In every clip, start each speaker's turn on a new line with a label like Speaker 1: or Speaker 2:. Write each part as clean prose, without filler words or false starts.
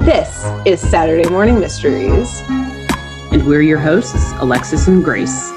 Speaker 1: This is Saturday Morning Mysteries.
Speaker 2: And we're your hosts, Alexis and Grace.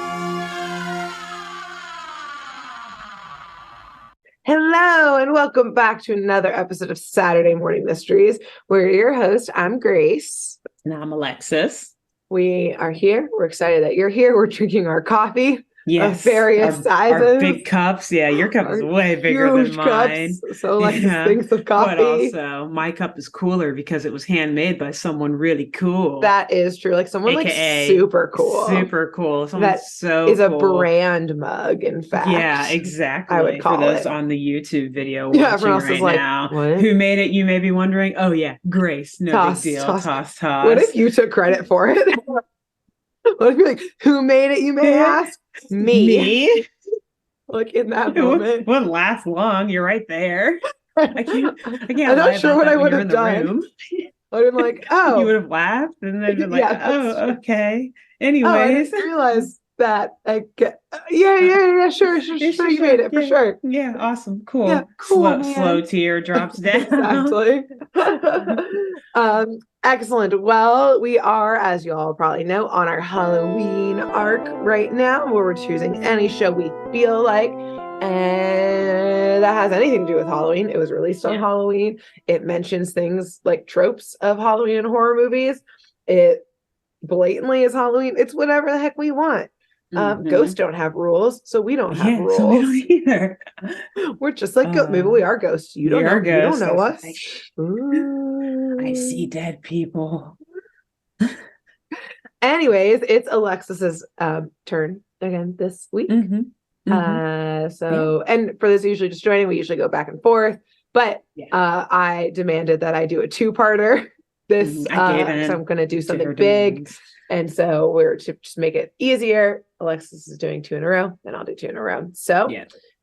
Speaker 1: Hello, and welcome back to another episode of Saturday Morning Mysteries. We're your host. I'm Grace.
Speaker 2: And I'm Alexis.
Speaker 1: We are here. We're excited that you're here. We're drinking our coffee.
Speaker 2: Yes,
Speaker 1: of various sizes.
Speaker 2: Our big cups. Yeah, your cup is way bigger than mine.
Speaker 1: Cups. So Alexis thinks of coffee.
Speaker 2: But also, my cup is cooler because it was handmade by someone really cool.
Speaker 1: That is true. Like someone
Speaker 2: AKA,
Speaker 1: like super cool.
Speaker 2: Super cool. Someone
Speaker 1: that
Speaker 2: so
Speaker 1: is
Speaker 2: cool.
Speaker 1: A brand mug, in fact.
Speaker 2: Yeah, exactly.
Speaker 1: I would call
Speaker 2: for those
Speaker 1: it.
Speaker 2: On the YouTube video
Speaker 1: Yeah,
Speaker 2: watching
Speaker 1: everyone else
Speaker 2: right
Speaker 1: is like,
Speaker 2: now.
Speaker 1: what?
Speaker 2: Who made it? You may be wondering. Oh yeah, Grace. No big deal. Toss.
Speaker 1: What if you took credit for it? What if you're like, who made it, you may ask? Me? Like in that moment.
Speaker 2: It wouldn't last long. You're right there. I can't
Speaker 1: I'm not sure what I would have done. I would have been like, oh.
Speaker 2: You would have laughed and then been like, oh, okay. Anyways.
Speaker 1: Oh, I didn't realize that. Yeah, sure. You made it, for sure.
Speaker 2: Yeah, awesome. Cool.
Speaker 1: Yeah, cool,
Speaker 2: slow tear drops down.
Speaker 1: Exactly. Excellent. Well, we are, as you all probably know, on our Halloween arc right now, where we're choosing any show we feel like, and that has anything to do with Halloween. It was released on Halloween. It mentions things like tropes of Halloween and horror movies. It blatantly is Halloween. It's whatever the heck we want. Ghosts don't have rules, so we don't have rules.
Speaker 2: So we don't either.
Speaker 1: We're just like maybe we are ghosts. You don't know.
Speaker 2: Ghosts.
Speaker 1: You don't know us.
Speaker 2: I see dead people.
Speaker 1: Anyways, it's Alexis's turn again this week. And for those who usually just joining, we usually go back and forth. But I demanded that I do a two-parter. So I'm going to do something big. And so we're to just make it easier. Alexis is doing 2 in a row, and I'll do 2 in a row. So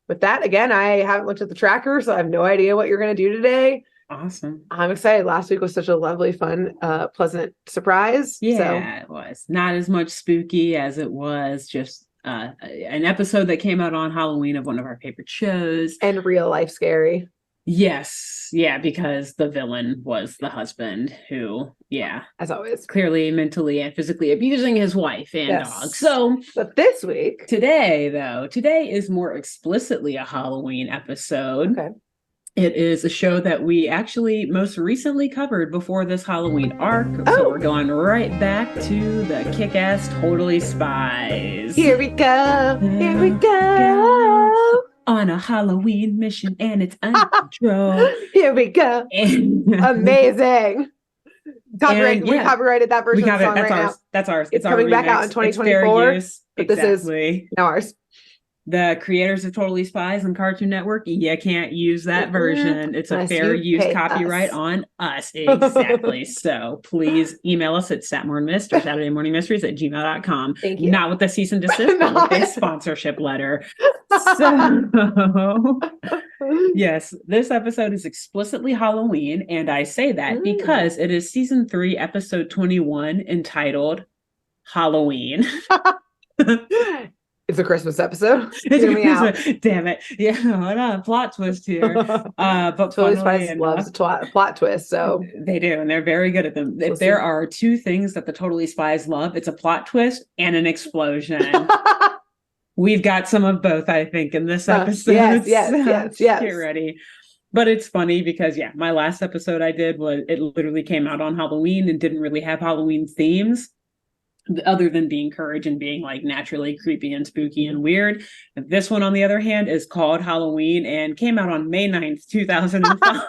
Speaker 1: with that, again, I haven't looked at the tracker, so I have no idea what you're going to do today.
Speaker 2: Awesome.
Speaker 1: I'm excited. Last week was such a lovely, fun, pleasant surprise.
Speaker 2: Yeah, it was. Not as much spooky as it was just an episode that came out on Halloween of one of our favorite shows.
Speaker 1: And real life scary.
Speaker 2: Yes. Yeah, because the villain was the husband who,
Speaker 1: as always,
Speaker 2: clearly mentally and physically abusing his wife and dog. So,
Speaker 1: but this week,
Speaker 2: today is more explicitly a Halloween episode.
Speaker 1: Okay.
Speaker 2: It is a show that we actually most recently covered before this Halloween arc. So we're going right back to the kick-ass Totally Spies.
Speaker 1: Here we go. Here we go.
Speaker 2: On a Halloween mission, and it's under control.
Speaker 1: Here we go. Amazing. Copyright. We copyrighted that version of the song now.
Speaker 2: That's ours.
Speaker 1: It's coming back out in 2024. But this is now ours.
Speaker 2: The creators of Totally Spies and Cartoon Network, you can't use that version. It's a fair use copyright on us. Exactly. So please email us at satmornmist or SaturdayMorningMysteries@gmail.com.
Speaker 1: Thank you.
Speaker 2: Not with a cease and desist, but with a sponsorship letter. So, yes, this episode is explicitly Halloween. And I say that because it is season 3, episode 21, entitled Halloween.
Speaker 1: It's a Christmas episode.
Speaker 2: Damn it. Yeah, hold on. Plot twist here. But
Speaker 1: Totally Spies loves a plot twist, so
Speaker 2: they do, and they're very good at them. If there are 2 things that the Totally Spies love, it's a plot twist and an explosion. We've got some of both, I think, in this episode.
Speaker 1: Yes.
Speaker 2: Get ready. But it's funny because, my last episode I did it literally came out on Halloween and didn't really have Halloween themes, other than being courage and being like naturally creepy and spooky and weird. This one, on the other hand, is called Halloween and came out on May 9th, 2005.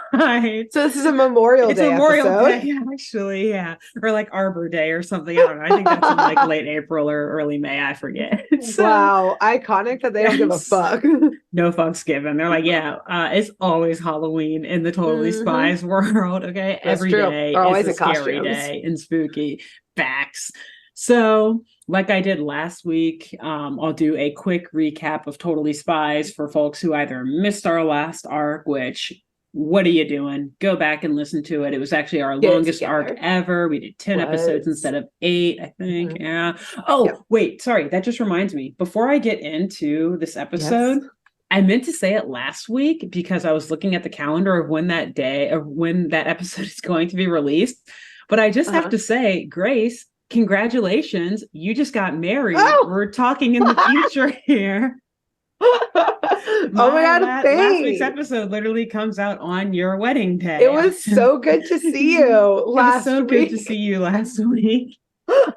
Speaker 1: So this is a Memorial Day episode.
Speaker 2: Day, actually, or like Arbor Day or something. I don't know. I think that's in like late April or early May. I forget. So,
Speaker 1: wow, iconic that they don't give a fuck.
Speaker 2: No fucks given. They're like, it's always Halloween in the Totally Spies world. Okay, every day is a scary day and spooky. Facts. So, like I did last week, I'll do a quick recap of Totally Spies for folks who either missed our last arc, which, what are you doing? Go back and listen to it. It was actually our longest arc ever. We did 10 episodes instead of 8, I think. Yeah. Oh, wait, sorry. That just reminds me. Before I get into this episode, I meant to say it last week because I was looking at the calendar of when that episode is going to be released. But I just have to say, Grace, congratulations. You just got married.
Speaker 1: Oh!
Speaker 2: We're talking in the future here.
Speaker 1: Oh my God,
Speaker 2: last week's episode literally comes out on your wedding day.
Speaker 1: It was so good to see you last week.
Speaker 2: Good to see you last week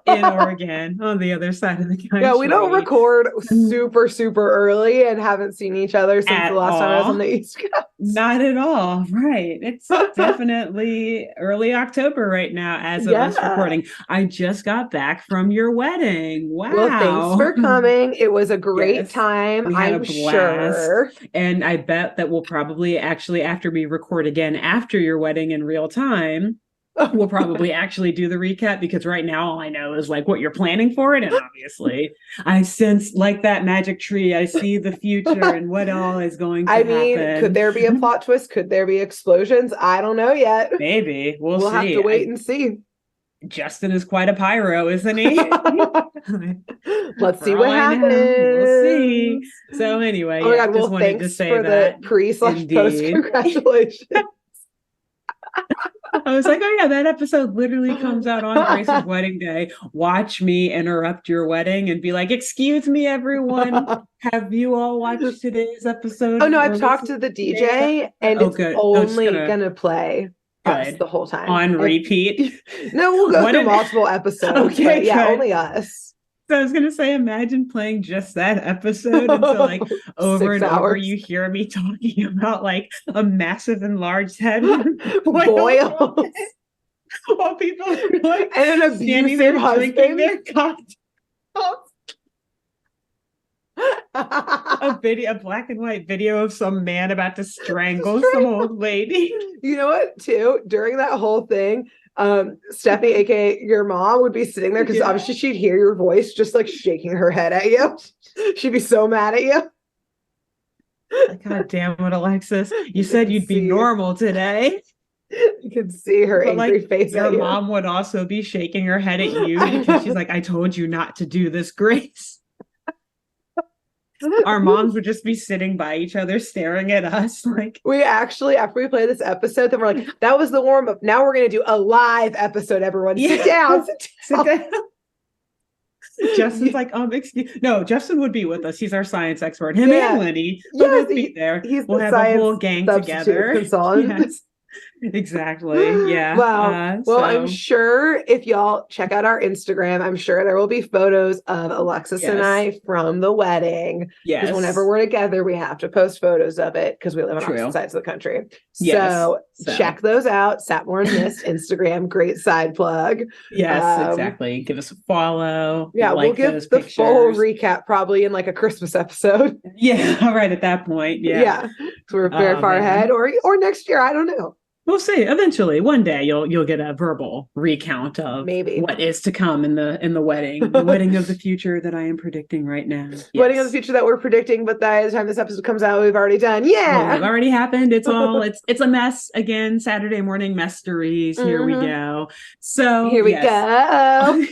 Speaker 2: in Oregon on the other side of the country.
Speaker 1: Yeah, we don't record super, super early and haven't seen each other since the last time I was on the East Coast.
Speaker 2: Not at all. Right. It's definitely early October right now as of us recording. I just got back from your wedding. Wow.
Speaker 1: Well, thanks for coming. It was a great time.
Speaker 2: We had a blast. Sure. And I bet that we'll probably actually, after we record again after your wedding in real time, we'll probably actually do the recap, because right now all I know is like what you're planning for it. And obviously I sense like that magic tree. I see the future and what all is going to happen.
Speaker 1: Could there be a plot twist? Could there be explosions? I don't know yet.
Speaker 2: Maybe. We'll see.
Speaker 1: Have to wait and see.
Speaker 2: Justin is quite a pyro, isn't he?
Speaker 1: Let's see what happens.
Speaker 2: We'll see. So anyway,
Speaker 1: oh my God, well, wanted to say for that the pre/post congratulations.
Speaker 2: I was like, oh yeah, that episode literally comes out on Grace's wedding day. Watch me interrupt your wedding and be like, excuse me, everyone. Have you all watched today's episode?
Speaker 1: Oh no, I've talked to the DJ and it's only gonna play us the whole time.
Speaker 2: On repeat?
Speaker 1: No, we'll go through multiple episodes. Okay, yeah, only us.
Speaker 2: So I was going to say, imagine playing just that episode until like over and over you hear me talking about like a massive enlarged head.
Speaker 1: Boils.
Speaker 2: While people are like
Speaker 1: and an abusive husband.
Speaker 2: Drinking their cocktails. A black and white video of some man about to strangle some old lady.
Speaker 1: You know what, too? During that whole thing, Stephanie, aka your mom, would be sitting there because obviously she'd hear your voice just like shaking her head at you. She'd be so mad at you.
Speaker 2: God damn it, Alexis. You said you'd be normal today.
Speaker 1: You could see her angry face at you.
Speaker 2: Your mom would also be shaking her head at you because she's like, I told you not to do this, Grace. Our moms would just be sitting by each other staring at us like.
Speaker 1: We actually, after we play this episode, then we're like, that was the warm-up. Now we're going to do a live episode, everyone. Sit down.
Speaker 2: Justin's like, no, Justin would be with us. He's our science expert. Him and Lenny. We'll be there. We'll have a whole gang together. Yes. Exactly. Yeah.
Speaker 1: Wow. Well, I'm sure if y'all check out our Instagram, I'm sure there will be photos of Alexis and I from the wedding.
Speaker 2: Yes.
Speaker 1: Because whenever we're together, we have to post photos of it because we live on opposite sides of the country. So check those out. Satmore and Mist Instagram. Great side plug.
Speaker 2: Yes, exactly. Give us a follow.
Speaker 1: Yeah, we'll give the full recap probably in like a Christmas episode.
Speaker 2: Yeah, right at that point. Yeah.
Speaker 1: Yeah. So we're very far ahead, or next year. I don't know.
Speaker 2: We'll see. Eventually, one day you'll get a verbal recount of what is to come in the wedding, the wedding of the future that I am predicting right now. Yes.
Speaker 1: Wedding of the future that we're predicting, but by the time this episode comes out, we've already done. Yeah,
Speaker 2: well, it's already happened. It's all it's a mess again. Saturday morning mysteries. Here we go. So
Speaker 1: here we go.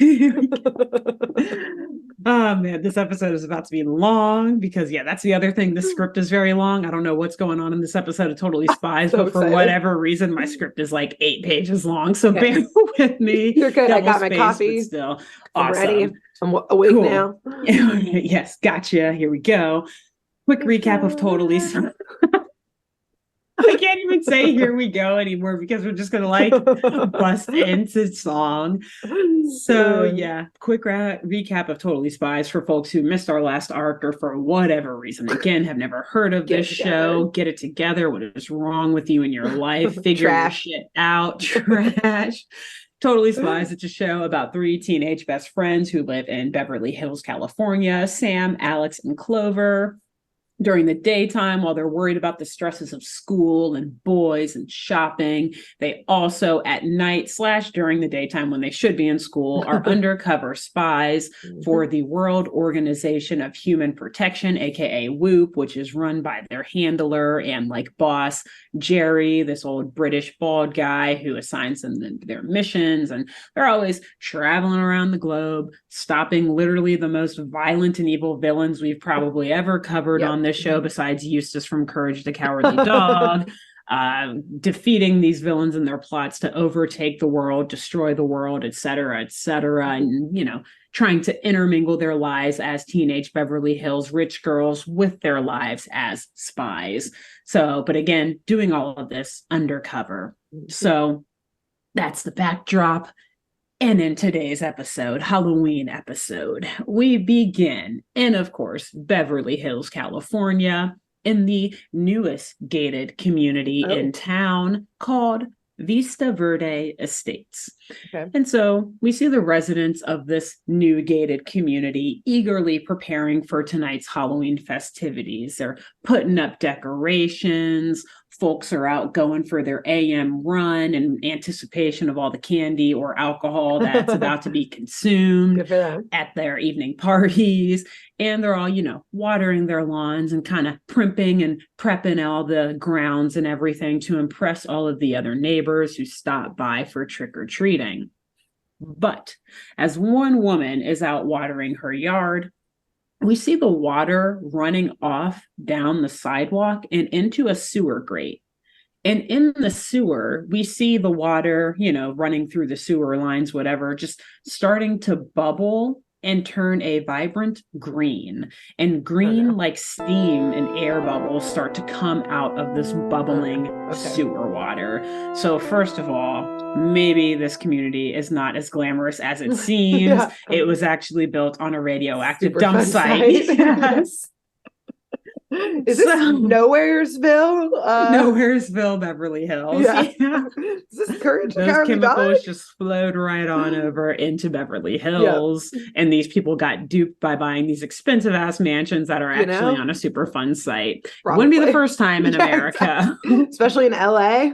Speaker 2: Oh man, this episode is about to be long because that's the other thing. The script is very long. I don't know what's going on in this episode of Totally Spies, but for whatever reason, my script is like 8 pages long. So bear with me.
Speaker 1: You're good. I got my coffee.
Speaker 2: Still,
Speaker 1: I'm ready. I'm awake now.
Speaker 2: Yes, gotcha. Here we go. Quick recap of Totally Spies. I can't even say here we go anymore because we're just gonna like bust into song. So quick recap of Totally Spies for folks who missed our last arc or for whatever reason again have never heard of this show. Get it together. What is wrong with you in your life? Figure your shit out. Trash. Totally Spies. It's a show about 3 teenage best friends who live in Beverly Hills, California. Sam, Alex, and Clover. During the daytime, while they're worried about the stresses of school and boys and shopping, they also at night / during the daytime when they should be in school are undercover spies for the World Organization of Human Protection, aka WOOP, which is run by their handler and like boss, Jerry, this old British bald guy who assigns them their missions. And they're always traveling around the globe, stopping literally the most violent and evil villains we've probably ever covered on this show besides Eustace from Courage the Cowardly Dog. defeating these villains in their plots to overtake the world, destroy the world, et cetera, and, you know, trying to intermingle their lives as teenage Beverly Hills rich girls with their lives as spies. So, but again, doing all of this undercover. So that's the backdrop. And in today's episode, Halloween episode, we begin in, of course, Beverly Hills, California, in the newest gated community in town called Vista Verde Estates. Okay. And so we see the residents of this new gated community eagerly preparing for tonight's Halloween festivities. They're putting up decorations. Folks are out going for their AM run in anticipation of all the candy or alcohol that's about to be consumed at their evening parties. And they're all, you know, watering their lawns and kind of primping and prepping all the grounds and everything to impress all of the other neighbors who stop by for trick-or-treating. But as one woman is out watering her yard, we see the water running off down the sidewalk and into a sewer grate. And in the sewer, we see the water, you know, running through the sewer lines, whatever, just starting to bubble and turn a vibrant green. And green, like steam and air bubbles, start to come out of this bubbling sewer water. So first of all, maybe this community is not as glamorous as it seems. It was actually built on a radioactive dump site. Yes.
Speaker 1: Is this Nowheresville?
Speaker 2: Nowheresville, Beverly Hills.
Speaker 1: Yeah. Is this Courage?
Speaker 2: Those chemicals just flowed right on over into Beverly Hills. Yep. And these people got duped by buying these expensive ass mansions that are actually on a super fun site. Wouldn't be the first time in America.
Speaker 1: Exactly. Especially in LA.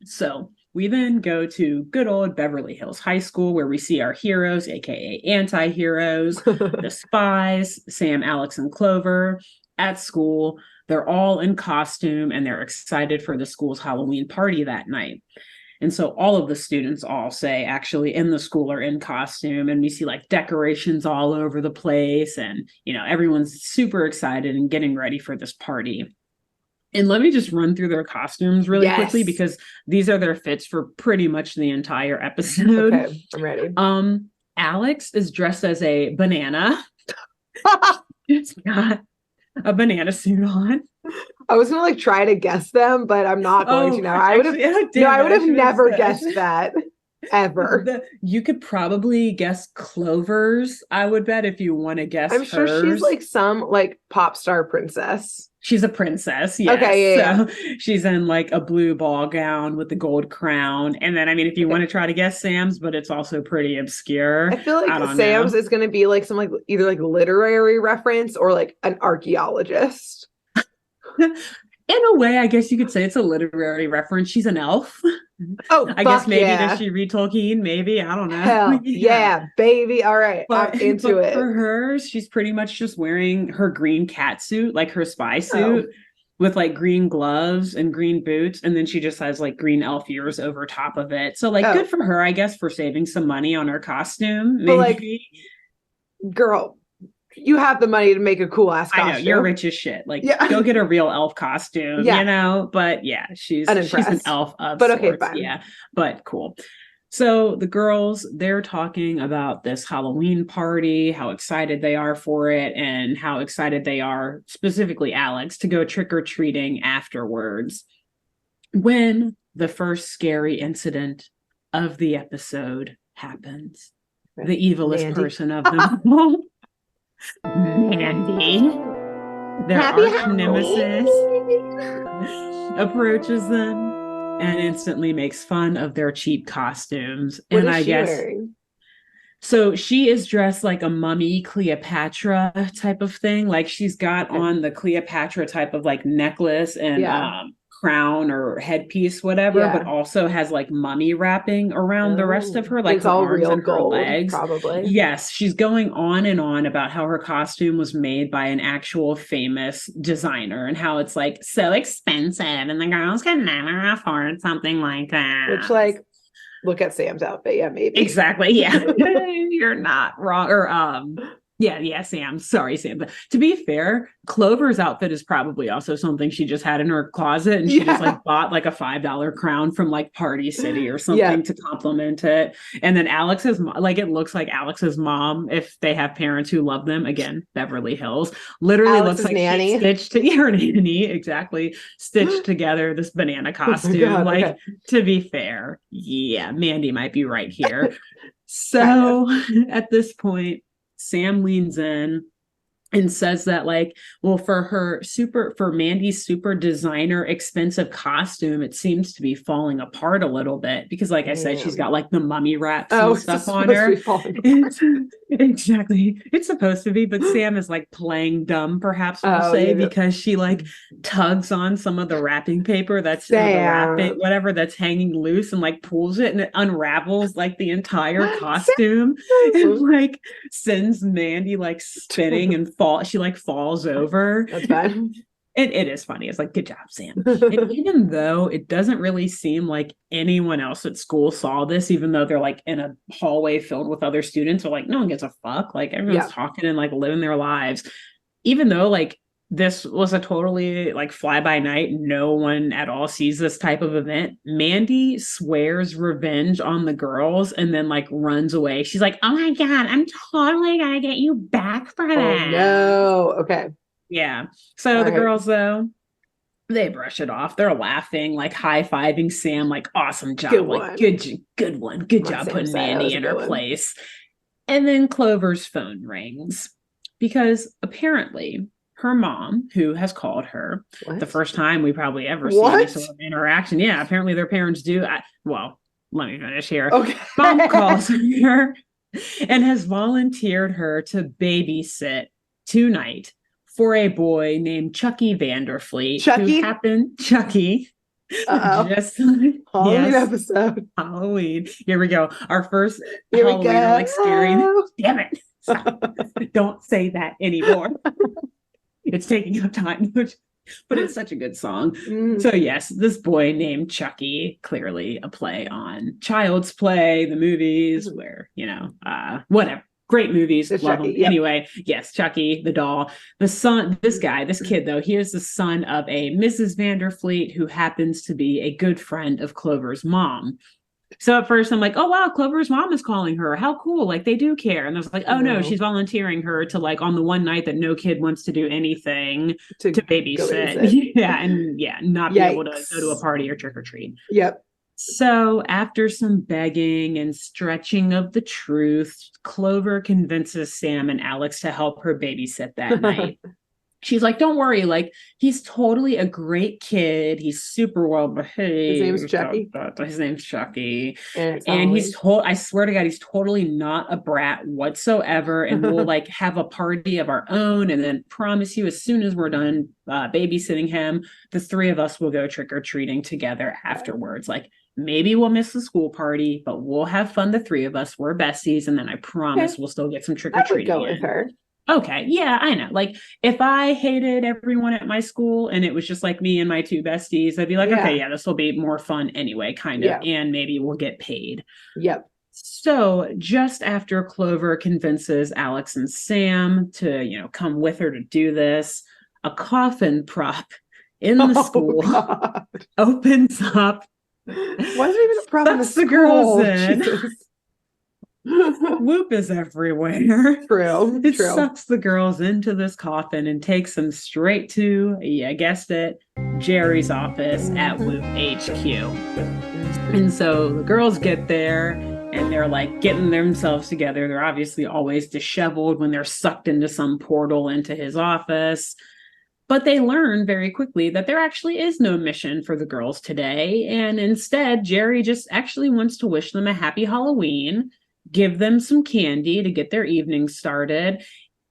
Speaker 2: So we then go to good old Beverly Hills High School, where we see our heroes, aka anti-heroes, the Spies, Sam, Alex, and Clover at school. They're all in costume and they're excited for the school's Halloween party that night. And so all of the students all say actually in the school are in costume, and we see like decorations all over the place, and, you know, everyone's super excited and getting ready for this party. And let me just run through their costumes really quickly, because these are their fits for pretty much the entire episode.
Speaker 1: Okay, I'm ready.
Speaker 2: Alex is dressed as a banana. She's got a banana suit on.
Speaker 1: I was gonna like try to guess them, but I'm not going to now. I would have never guessed that. Ever.
Speaker 2: You could probably guess Clover's, I would bet, if you want to guess.
Speaker 1: I'm sure she's like some like pop star princess.
Speaker 2: She's a princess, yes. Okay, so she's in like a blue ball gown with the gold crown. And then, I mean, if you want to try to guess Sam's, but it's also pretty obscure.
Speaker 1: I feel like Sam's is going to be like some like either like literary reference or like an archaeologist.
Speaker 2: In a way, I guess you could say it's a literary reference. She's an elf.
Speaker 1: Oh,
Speaker 2: I guess maybe does she read Tolkien? Maybe, I don't know.
Speaker 1: Hell yeah, baby. All right, I'm into it.
Speaker 2: For her, she's pretty much just wearing her green cat suit, like her spy suit, with like green gloves and green boots, and then she just has like green elf ears over top of it. So like, good for her, I guess, for saving some money on her costume. Maybe.
Speaker 1: But like, girl, you have the money to make a cool ass costume.
Speaker 2: I know, you're rich as shit. Like, go get a real elf costume, you know? But yeah, she's an elf of sorts.
Speaker 1: Okay, fine.
Speaker 2: Yeah, but cool. So the girls, they're talking about this Halloween party, how excited they are for it, and how excited they are, specifically Alex, to go trick-or-treating afterwards. When the first scary incident of the episode happens, the evilest person of them all, Mandy, their arch nemesis, approaches them and instantly makes fun of their cheap costumes.
Speaker 1: What is she wearing?
Speaker 2: So she is dressed like a mummy Cleopatra type of thing. Like she's got on the Cleopatra type of like necklace and crown or headpiece, whatever, but also has like mummy wrapping around the rest of her, like
Speaker 1: it's
Speaker 2: her
Speaker 1: all
Speaker 2: arms
Speaker 1: real
Speaker 2: and
Speaker 1: gold,
Speaker 2: her legs.
Speaker 1: Probably.
Speaker 2: Yes, she's going on and on about how her costume was made by an actual famous designer and how it's like so expensive and the girls can never afford something like that.
Speaker 1: Which, like, look at Sam's outfit. Yeah, maybe.
Speaker 2: Exactly. Yeah. You're not wrong. Or Yeah, Sam. Sorry, Sam. But to be fair, Clover's outfit is probably also something she just had in her closet, and she just like bought like a $5 crown from like Party City or something to complement it. And then Alex's, like, it looks like Alex's mom, if they have parents who love them, again, Beverly Hills, literally
Speaker 1: Alex's
Speaker 2: looks like
Speaker 1: nanny.
Speaker 2: she stitched her nanny, exactly, stitched together this banana costume. To be fair, yeah, Mandy might be right here. So at this point, Sam leans in and says that, like, well, for Mandy's super designer expensive costume, it seems to be falling apart a little bit because, like I said, she's got like the mummy wraps and stuff on her. Exactly. It's supposed to be, but Sam is like playing dumb, perhaps we'll say, because she like tugs on some of the wrapping paper that's whatever that's hanging loose and like pulls it, and it unravels like the entire costume and like sends Mandy like spinning and she like falls over.
Speaker 1: That's fine.
Speaker 2: It is funny. It's like, good job, Sam. And even though it doesn't really seem like anyone else at school saw this, even though they're like in a hallway filled with other students, or like no one gives a fuck, like everyone's talking and like living their lives, even though like this was a totally like fly by night, no one at all sees this type of event, Mandy swears revenge on the girls and then like runs away. She's like, oh my God, I'm totally gonna get you back for that.
Speaker 1: Oh no. Okay.
Speaker 2: Yeah. So the girls, though, they brush it off. They're laughing, like high-fiving Sam, like, awesome job. Good one. Good job putting Mandy in her place. And then Clover's phone rings because apparently her mom, who has called her the first time we probably ever see any sort of interaction. Yeah, apparently their parents do. Well, let me finish here.
Speaker 1: Okay.
Speaker 2: Mom calls her and has volunteered her to babysit tonight for a boy named Chucky Vanderfleet. Chucky. Just
Speaker 1: Halloween episode.
Speaker 2: Halloween. Here we go. Our first Halloween, like scary. Damn it. Stop. Don't say that anymore. It's taking up time, but it's such a good song. So yes, this boy named Chucky, clearly a play on Child's Play, the movies, where, whatever. Great movies. Love them. Yep. Anyway, yes, Chucky, the doll. The son, this kid, though, he is the son of a Mrs. Vanderfleet who happens to be a good friend of Clover's mom. So at first I'm like, oh, wow, Clover's mom is calling her. How cool. Like, they do care. And I was like, oh, no, she's volunteering her to, like, on the one night that no kid wants to do anything to babysit. Not be able to go to a party or trick or treat.
Speaker 1: Yep.
Speaker 2: So after some begging and stretching of the truth, Clover convinces Sam and Alex to help her babysit that night. She's like, don't worry, like, he's totally a great kid. He's super well behaved. His name's Chucky. And I swear to God, he's totally not a brat whatsoever. And we'll like have a party of our own. And then promise you, as soon as we're done babysitting him, the three of us will go trick-or-treating together afterwards. Like, maybe we'll miss the school party, but we'll have fun, the three of us. We're besties. And then I promise we'll still get some trick-or-treating.
Speaker 1: I would go with her.
Speaker 2: Okay, yeah, I know. Like, if I hated everyone at my school and it was just like me and my two besties, I'd be like, okay, yeah, this will be more fun anyway, kind of, and maybe we'll get paid.
Speaker 1: Yep.
Speaker 2: So just after Clover convinces Alex and Sam to, come with her to do this, a coffin prop in the school opens up.
Speaker 1: Wasn't even a prop in the school.
Speaker 2: The girls in. Whoop is everywhere.
Speaker 1: True.
Speaker 2: It sucks the girls into this coffin and takes them straight to, you guessed it, Jerry's office at Whoop HQ. And so the girls get there and they're like getting themselves together. They're obviously always disheveled when they're sucked into some portal into his office. But they learn very quickly that there actually is no mission for the girls today. And instead, Jerry just actually wants to wish them a happy Halloween, give them some candy to get their evening started.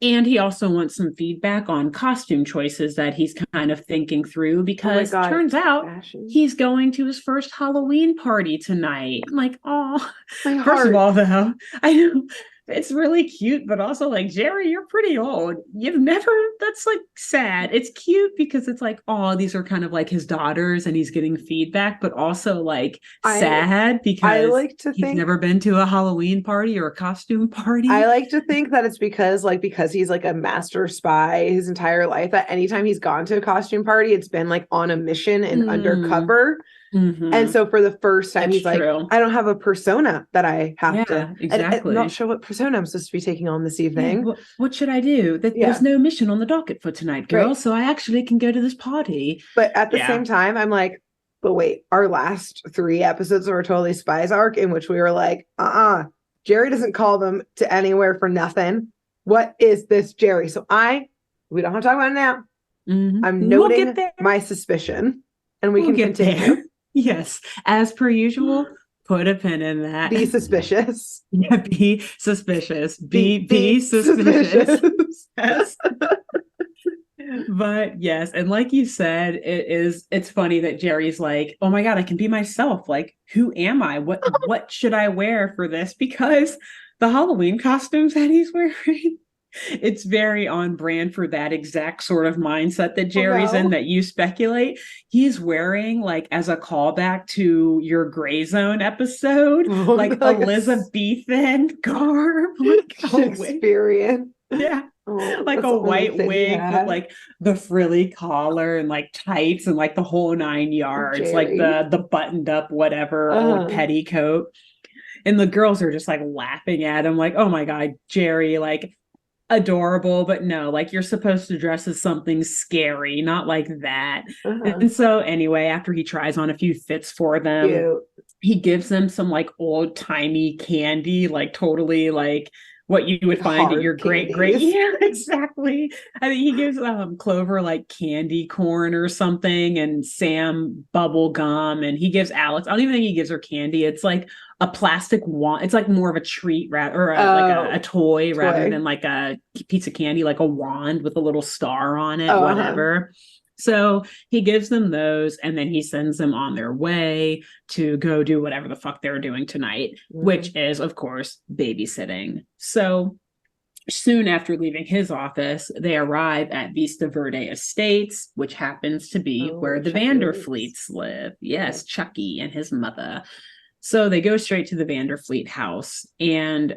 Speaker 2: And he also wants some feedback on costume choices that he's kind of thinking through, because turns out he's going to his first Halloween party tonight. I'm like, oh, first of all, though, I know it's really cute, but also like, Jerry, you're pretty old. That's like sad. It's cute because it's like, oh, these are kind of like his daughters and he's getting feedback, but also like sad because he's never been to a Halloween party or a costume party.
Speaker 1: I like to think that it's because he's like a master spy his entire life, that anytime he's gone to a costume party, it's been like on a mission and undercover. Mm-hmm. And so for the first time, he's like, I don't have a persona that I have to.
Speaker 2: Exactly.
Speaker 1: I'm not sure what persona I'm supposed to be taking on this evening.
Speaker 2: Yeah, what should I do? There's no mission on the docket for tonight, girl. Right. So I actually can go to this party.
Speaker 1: But at the same time, I'm like, but wait, our last 3 episodes of our Totally Spies arc, in which we were like, Jerry doesn't call them to anywhere for nothing. What is this, Jerry? So we don't have to talk about it now. Mm-hmm. I'm noting my suspicion, and we can continue.
Speaker 2: There. Yes, as per usual, put a pin in that.
Speaker 1: Be suspicious.
Speaker 2: Yeah, be suspicious. Be suspicious. Yes. But yes, and like you said, it's funny that Jerry's like, oh my God, I can be myself. Like, who am I? What should I wear for this? Because the Halloween costumes that he's wearing, it's very on brand for that exact sort of mindset that Jerry's in, that you speculate. He's wearing, like, as a callback to your Grey Zone episode, like Elizabethan garb. Like
Speaker 1: Shakespearean.
Speaker 2: Yeah. Like a white wig with like the frilly collar and like tights and like the whole 9 yards, Jerry. Like the buttoned up whatever old petticoat. And the girls are just like laughing at him like, oh my God, Jerry, like, adorable, but no, like, you're supposed to dress as something scary, not like that. And so anyway, after he tries on a few fits for them, he gives them some like old timey candy, like totally like what you would find at your great. Yeah, exactly. I think he gives Clover like candy corn or something, and Sam bubble gum, and he gives Alex, I don't even think he gives her candy. It's like a plastic wand. It's like more of a treat or like a toy rather than like a piece of candy, like a wand with a little star on it, whatever. So he gives them those, and then he sends them on their way to go do whatever the fuck they're doing tonight, which is, of course, babysitting. So soon after leaving his office, they arrive at Vista Verde Estates, which happens to be where the Vanderfleets live. Yes, Chucky and his mother. So they go straight to the Vanderfleet house, and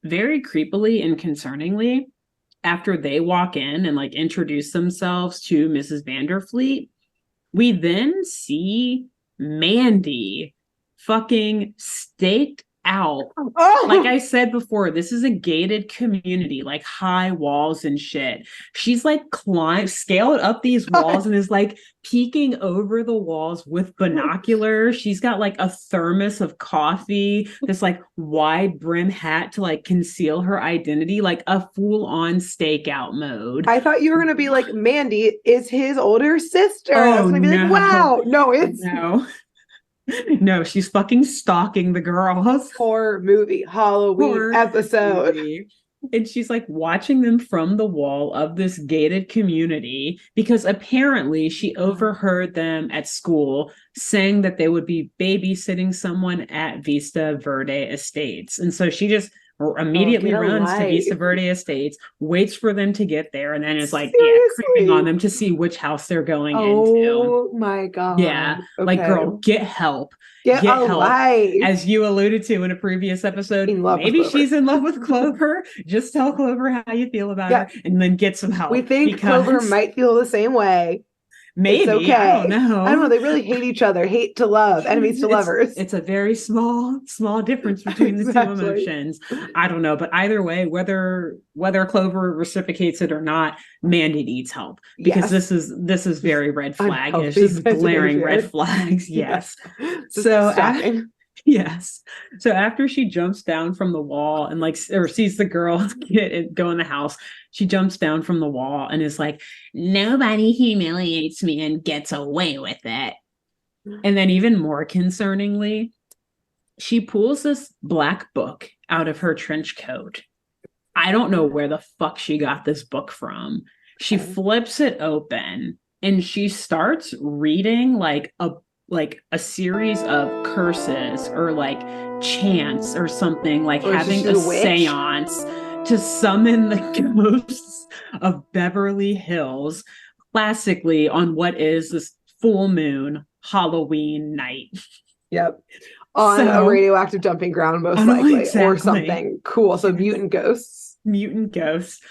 Speaker 2: very creepily and concerningly, after they walk in and like introduce themselves to Mrs. Vanderfleet, we then see Mandy fucking staked out. Like I said before, this is a gated community, like high walls and shit. She's like scaled up these walls and is like peeking over the walls with binoculars. She's got like a thermos of coffee, this like wide brim hat to like conceal her identity, like a full-on stakeout mode.
Speaker 1: I thought you were gonna be like, Mandy is his older sister. I was gonna be like, wow.
Speaker 2: No, she's fucking stalking the girls.
Speaker 1: Horror movie, Halloween episode.
Speaker 2: Movie. And she's like watching them from the wall of this gated community because apparently she overheard them at school saying that they would be babysitting someone at Vista Verde Estates. And so she just immediately runs to Vista Verde Estates, waits for them to get there, and then is like, creeping on them to see which house they're going into.
Speaker 1: Oh my God.
Speaker 2: Yeah. Okay. Like, girl, get help. Get help. As you alluded to in a previous episode, maybe she's in love with Clover. Just tell Clover how you feel about her and then get some help.
Speaker 1: We think Clover might feel the same way.
Speaker 2: Maybe. It's okay. I don't know.
Speaker 1: They really hate each other. Hate to love, enemies to lovers.
Speaker 2: It's a very small difference between the two emotions. I don't know. But either way, whether Clover reciprocates it or not, Mandy needs help. Because this is very red flag-ish. This is glaring red flags. Yes. Yes. So after she jumps down from the wall and sees the girl go in the house, she jumps down from the wall and is like, nobody humiliates me and gets away with it. And then even more concerningly, she pulls this black book out of her trench coat. I don't know where the fuck she got this book from. She flips it open and she starts reading like a like a series of curses or like chants or something, like
Speaker 1: or
Speaker 2: having a seance to summon the ghosts of Beverly Hills, classically on what is this full moon Halloween night.
Speaker 1: Yep. On a radioactive dumping ground, most likely, exactly. Or something cool. So mutant ghosts.
Speaker 2: Mutant ghosts.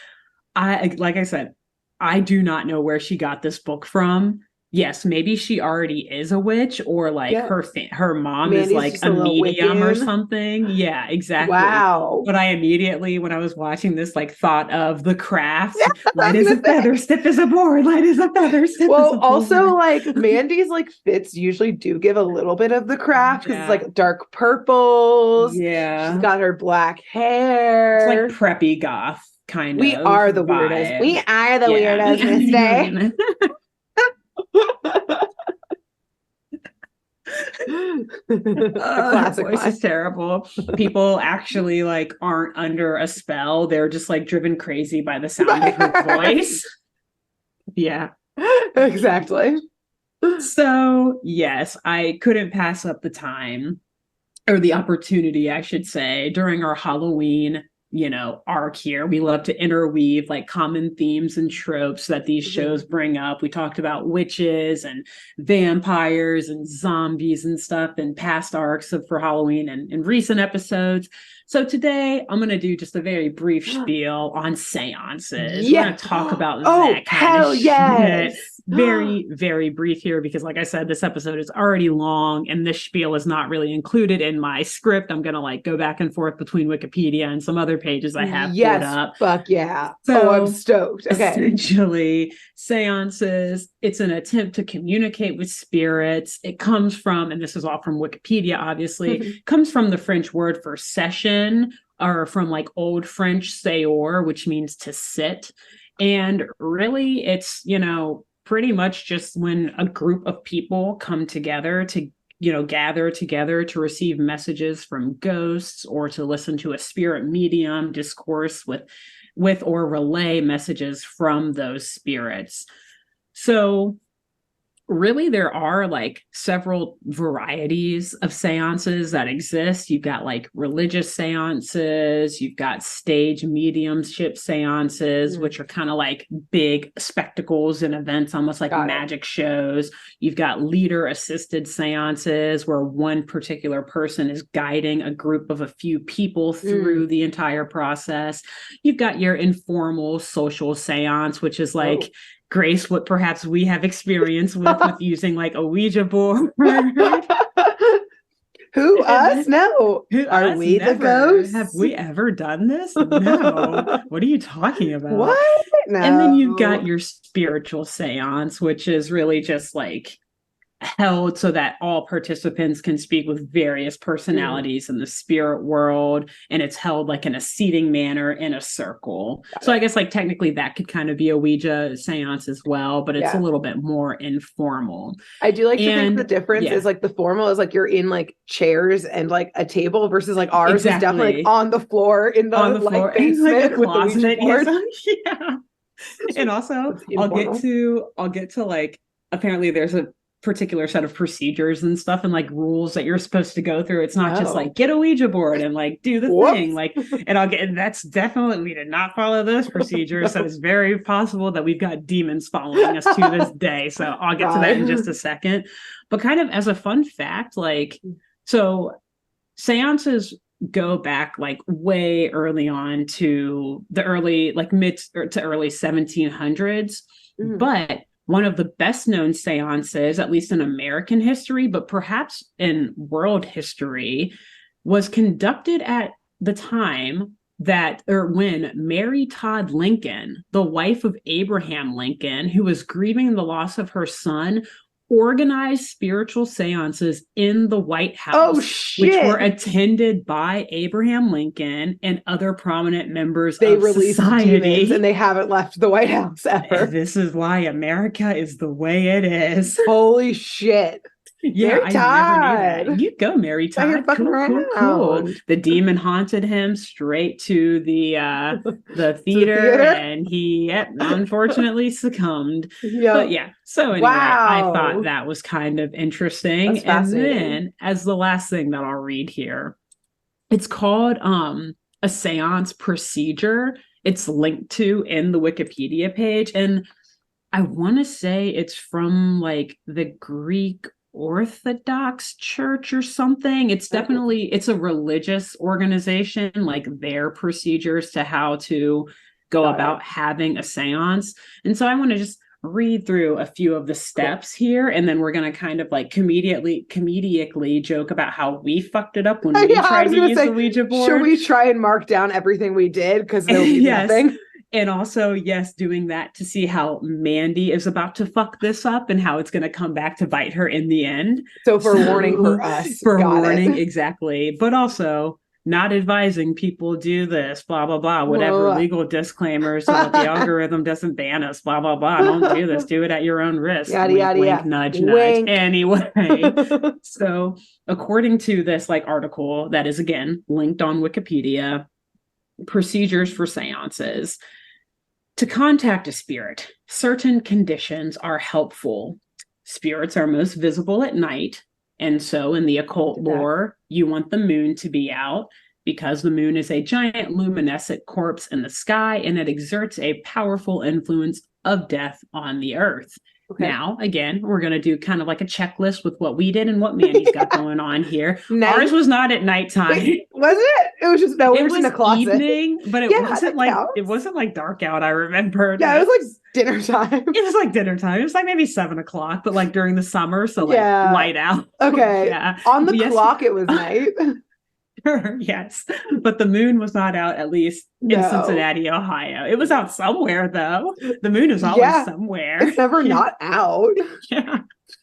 Speaker 2: Like I said, I do not know where she got this book from. Yes, maybe she already is a witch, or like her mom Mandy's is like a medium or something. Yeah, exactly.
Speaker 1: Wow.
Speaker 2: But I immediately, when I was watching this, like thought of The Craft. Light as a feather, stiff as a board. Light as a feather, stiff as a board.
Speaker 1: Well, also like Mandy's like fits usually do give a little bit of The Craft because it's like dark purples.
Speaker 2: Yeah,
Speaker 1: she's got her black hair.
Speaker 2: It's like preppy goth kind
Speaker 1: we
Speaker 2: of.
Speaker 1: We are the weirdos. We are the weirdos, Mister.
Speaker 2: Classic voice is terrible. People actually like aren't under a spell. They're just like driven crazy by the sound of her voice. Yeah,
Speaker 1: exactly.
Speaker 2: So yes, I couldn't pass up the time, or the opportunity, I should say, during our Halloween arc here. We love to interweave like common themes and tropes that these shows bring up. We talked about witches and vampires and zombies and stuff in past arcs for Halloween and in recent episodes. So today I'm going to do just a very brief spiel on seances. We're going to talk about that kind of shit. Very, very brief here because, like I said, this episode is already long and this spiel is not really included in my script. I'm going to like go back and forth between Wikipedia and some other pages I have put up.
Speaker 1: Fuck yeah. So, I'm stoked. Okay.
Speaker 2: Essentially, seances, it's an attempt to communicate with spirits. It comes from, and this is all from Wikipedia, obviously, comes from the French word for session, or from like Old French seor, which means to sit. And really, it's, pretty much just when a group of people come together to, gather together to receive messages from ghosts or to listen to a spirit medium discourse with or relay messages from those spirits. So really, there are like several varieties of seances that exist. You've got like religious seances, you've got stage mediumship seances, which are kind of like big spectacles and events, almost like magic shows. You've got leader assisted seances where one particular person is guiding a group of a few people through the entire process. You've got your informal social seance, which is like Grace, what perhaps we have experience with using like a Ouija board.
Speaker 1: Who, us? No.
Speaker 2: Are we the ghosts? Have we ever done this? No. What are you talking about?
Speaker 1: What? No.
Speaker 2: And then you've got your spiritual seance, which is really just like held so that all participants can speak with various personalities in the spirit world, and it's held like in a seating manner in a circle. So I guess like technically that could kind of be a Ouija seance as well, but it's a little bit more informal.
Speaker 1: I do like to think the difference is like the formal is like you're in like chairs and like a table versus like ours is definitely like on the floor in the like basement with the Ouija board.
Speaker 2: Yeah. And also I'll get to like, apparently there's a particular set of procedures and stuff and like rules that you're supposed to go through. It's not just like get a Ouija board and like do the thing, like, and that's definitely, we did not follow those procedures. So it's very possible that we've got demons following us to this day. So I'll get to that in just a second. But kind of as a fun fact, like, so seances go back like way early on to the early, like mid to early 1700s. But one of the best known seances, at least in American history, but perhaps in world history, was conducted at the time when Mary Todd Lincoln, the wife of Abraham Lincoln, who was grieving the loss of her son, organized spiritual seances in the White House, which were attended by Abraham Lincoln and other prominent members of society.
Speaker 1: And they haven't left the White House ever.
Speaker 2: And this is why America is the way it is.
Speaker 1: Holy shit.
Speaker 2: Yeah,
Speaker 1: Mary
Speaker 2: I
Speaker 1: Todd.
Speaker 2: never knew that. You go, Mary Todd. Cool. The demon haunted him straight to the theater, and he unfortunately succumbed.
Speaker 1: Yep.
Speaker 2: But yeah, so anyway, I thought that was kind of interesting. And then as the last thing that I'll read here, it's called a seance procedure. It's linked to in the Wikipedia page, and I want to say it's from like the Greek Orthodox Church or something. It's definitely, it's a religious organization, like their procedures to how to go about having a seance. And so I want to just read through a few of the steps here, and then we're going to kind of like comedically joke about how we fucked it up when we tried to use the Ouija board.
Speaker 1: Should we try and mark down everything we did? Because there'll be nothing.
Speaker 2: And also, yes, doing that to see how Mandy is about to fuck this up and how it's going to come back to bite her in the end.
Speaker 1: So warning for us.
Speaker 2: For warning, exactly. But also not advising people do this, blah, blah, blah, whatever legal disclaimers so that the algorithm doesn't ban us, blah, blah, blah. Don't do this. Do it at your own risk.
Speaker 1: Yada,
Speaker 2: wink,
Speaker 1: yada,
Speaker 2: wink,
Speaker 1: yada.
Speaker 2: Nudge,
Speaker 1: Wink.
Speaker 2: nudge. Anyway, so according to this like article that is, again, linked on Wikipedia, procedures for seances. To contact a spirit, certain conditions are helpful. Spirits are most visible at night. And so in the occult lore, you want the moon to be out because the moon is a giant luminescent corpse in the sky, and it exerts a powerful influence of death on the earth. Okay. Now, again, we're going to do kind of like a checklist with what we did and what Mandy's got going on here. Ours was not at nighttime.
Speaker 1: Wait, was it? It was just, no, it was in the closet.
Speaker 2: Evening, but it wasn't like dark out, I remember.
Speaker 1: Yeah, it was like dinner time.
Speaker 2: It was like dinner time. It was like maybe 7 o'clock, but like during the summer, so like light out.
Speaker 1: Okay. Yeah. On the clock, it was night.
Speaker 2: Yes, but the moon was not out, at least in Cincinnati, Ohio. It was out somewhere, though. The moon is always somewhere.
Speaker 1: It's never not out.
Speaker 2: Yeah.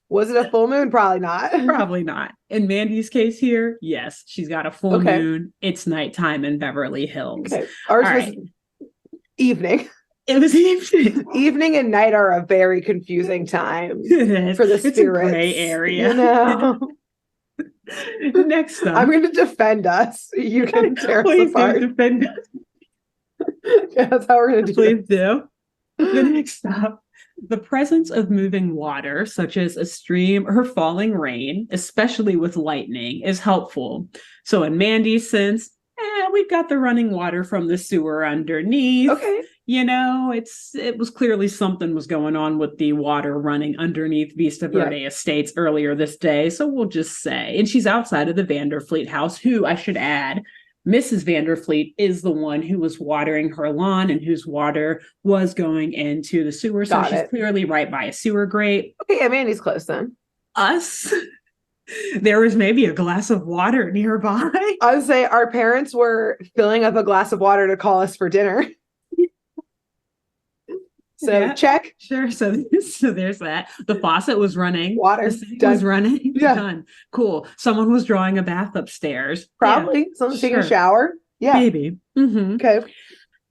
Speaker 1: Was it a full moon? Probably not.
Speaker 2: Probably not. In Mandy's case here, yes, she's got a full moon. It's nighttime in Beverly Hills. Okay.
Speaker 1: Ours was evening.
Speaker 2: It was evening.
Speaker 1: Evening and night are a very confusing time for the spirits.
Speaker 2: It's a gray area.
Speaker 1: You know?
Speaker 2: Next up,
Speaker 1: I'm going to defend us. You can tear us apart.
Speaker 2: Defend us.
Speaker 1: Yeah, that's how we're going to do it.
Speaker 2: Please do. The next up, the presence of moving water, such as a stream or falling rain, especially with lightning, is helpful. So in Mandy's sense, we've got the running water from the sewer underneath.
Speaker 1: Okay.
Speaker 2: You know, it was clearly something was going on with the water running underneath Vista Verde Estates earlier this day. So we'll just say, and she's outside of the Vanderfleet house, who I should add, Mrs. Vanderfleet is the one who was watering her lawn and whose water was going into the sewer. So she's clearly right by a sewer grate.
Speaker 1: Okay, yeah, Mandy's close then.
Speaker 2: Us. There was maybe a glass of water nearby.
Speaker 1: I would say our parents were filling up a glass of water to call us for dinner. So check.
Speaker 2: Sure. So there's that. The faucet was running.
Speaker 1: Water
Speaker 2: was running. Yeah. Done. Cool. Someone was drawing a bath upstairs.
Speaker 1: Probably. Someone's taking a shower. Yeah.
Speaker 2: Maybe. Mm-hmm.
Speaker 1: Okay.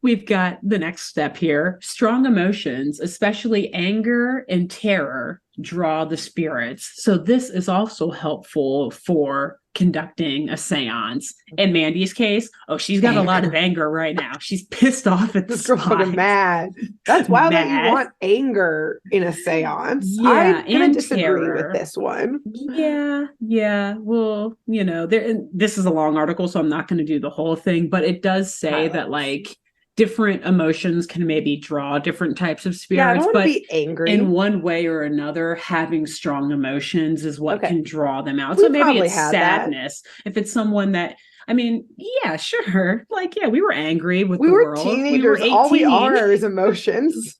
Speaker 2: We've got the next step here. Strong emotions, especially anger and terror, draw the spirits. So this is also helpful for conducting a seance. In Mandy's case, she's got a lot of anger right now. She's pissed off at this girl's fucking
Speaker 1: mad. That's wild that you want anger in a seance.
Speaker 2: Yeah,
Speaker 1: I'm gonna disagree with this one.
Speaker 2: Yeah. Well, you know, this is a long article, so I'm not going to do the whole thing, but it does say that like different emotions can maybe draw different types of spirits.
Speaker 1: I don't want to be angry.
Speaker 2: In one way or another, having strong emotions is what can draw them out. So maybe it's sadness. If it's someone that, I mean, yeah, sure. Like, yeah, we were angry with the world.
Speaker 1: Teenagers.
Speaker 2: We were 18.
Speaker 1: All we are is emotions.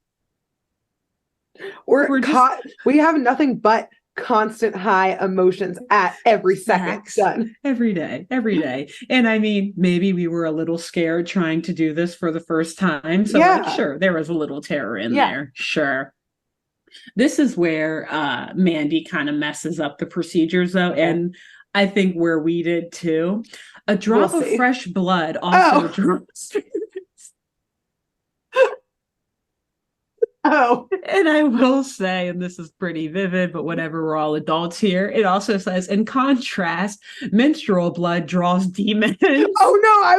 Speaker 1: We have nothing but constant high emotions at every second. Done.
Speaker 2: Every day. And I mean, maybe we were a little scared trying to do this for the first time. So like, sure, there was a little terror in there. Sure. This is where Mandy kind of messes up the procedures though. And I think where we did too. A drop of fresh blood also draws spirits.
Speaker 1: Oh.
Speaker 2: And I will say, and this is pretty vivid, but whatever, we're all adults here. It also says, in contrast, menstrual blood draws demons.
Speaker 1: Oh no, I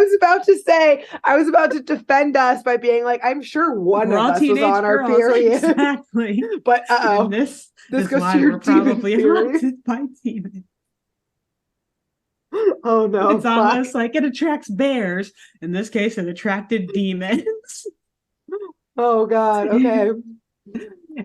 Speaker 1: was about to defend us by being like, I'm sure one of us was on our period.
Speaker 2: Exactly.
Speaker 1: But
Speaker 2: this
Speaker 1: goes
Speaker 2: why
Speaker 1: to your
Speaker 2: we're probably
Speaker 1: theory.
Speaker 2: haunted by demons.
Speaker 1: Oh no.
Speaker 2: It's almost like it attracts bears. In this case, it attracted demons.
Speaker 1: Oh God. Okay.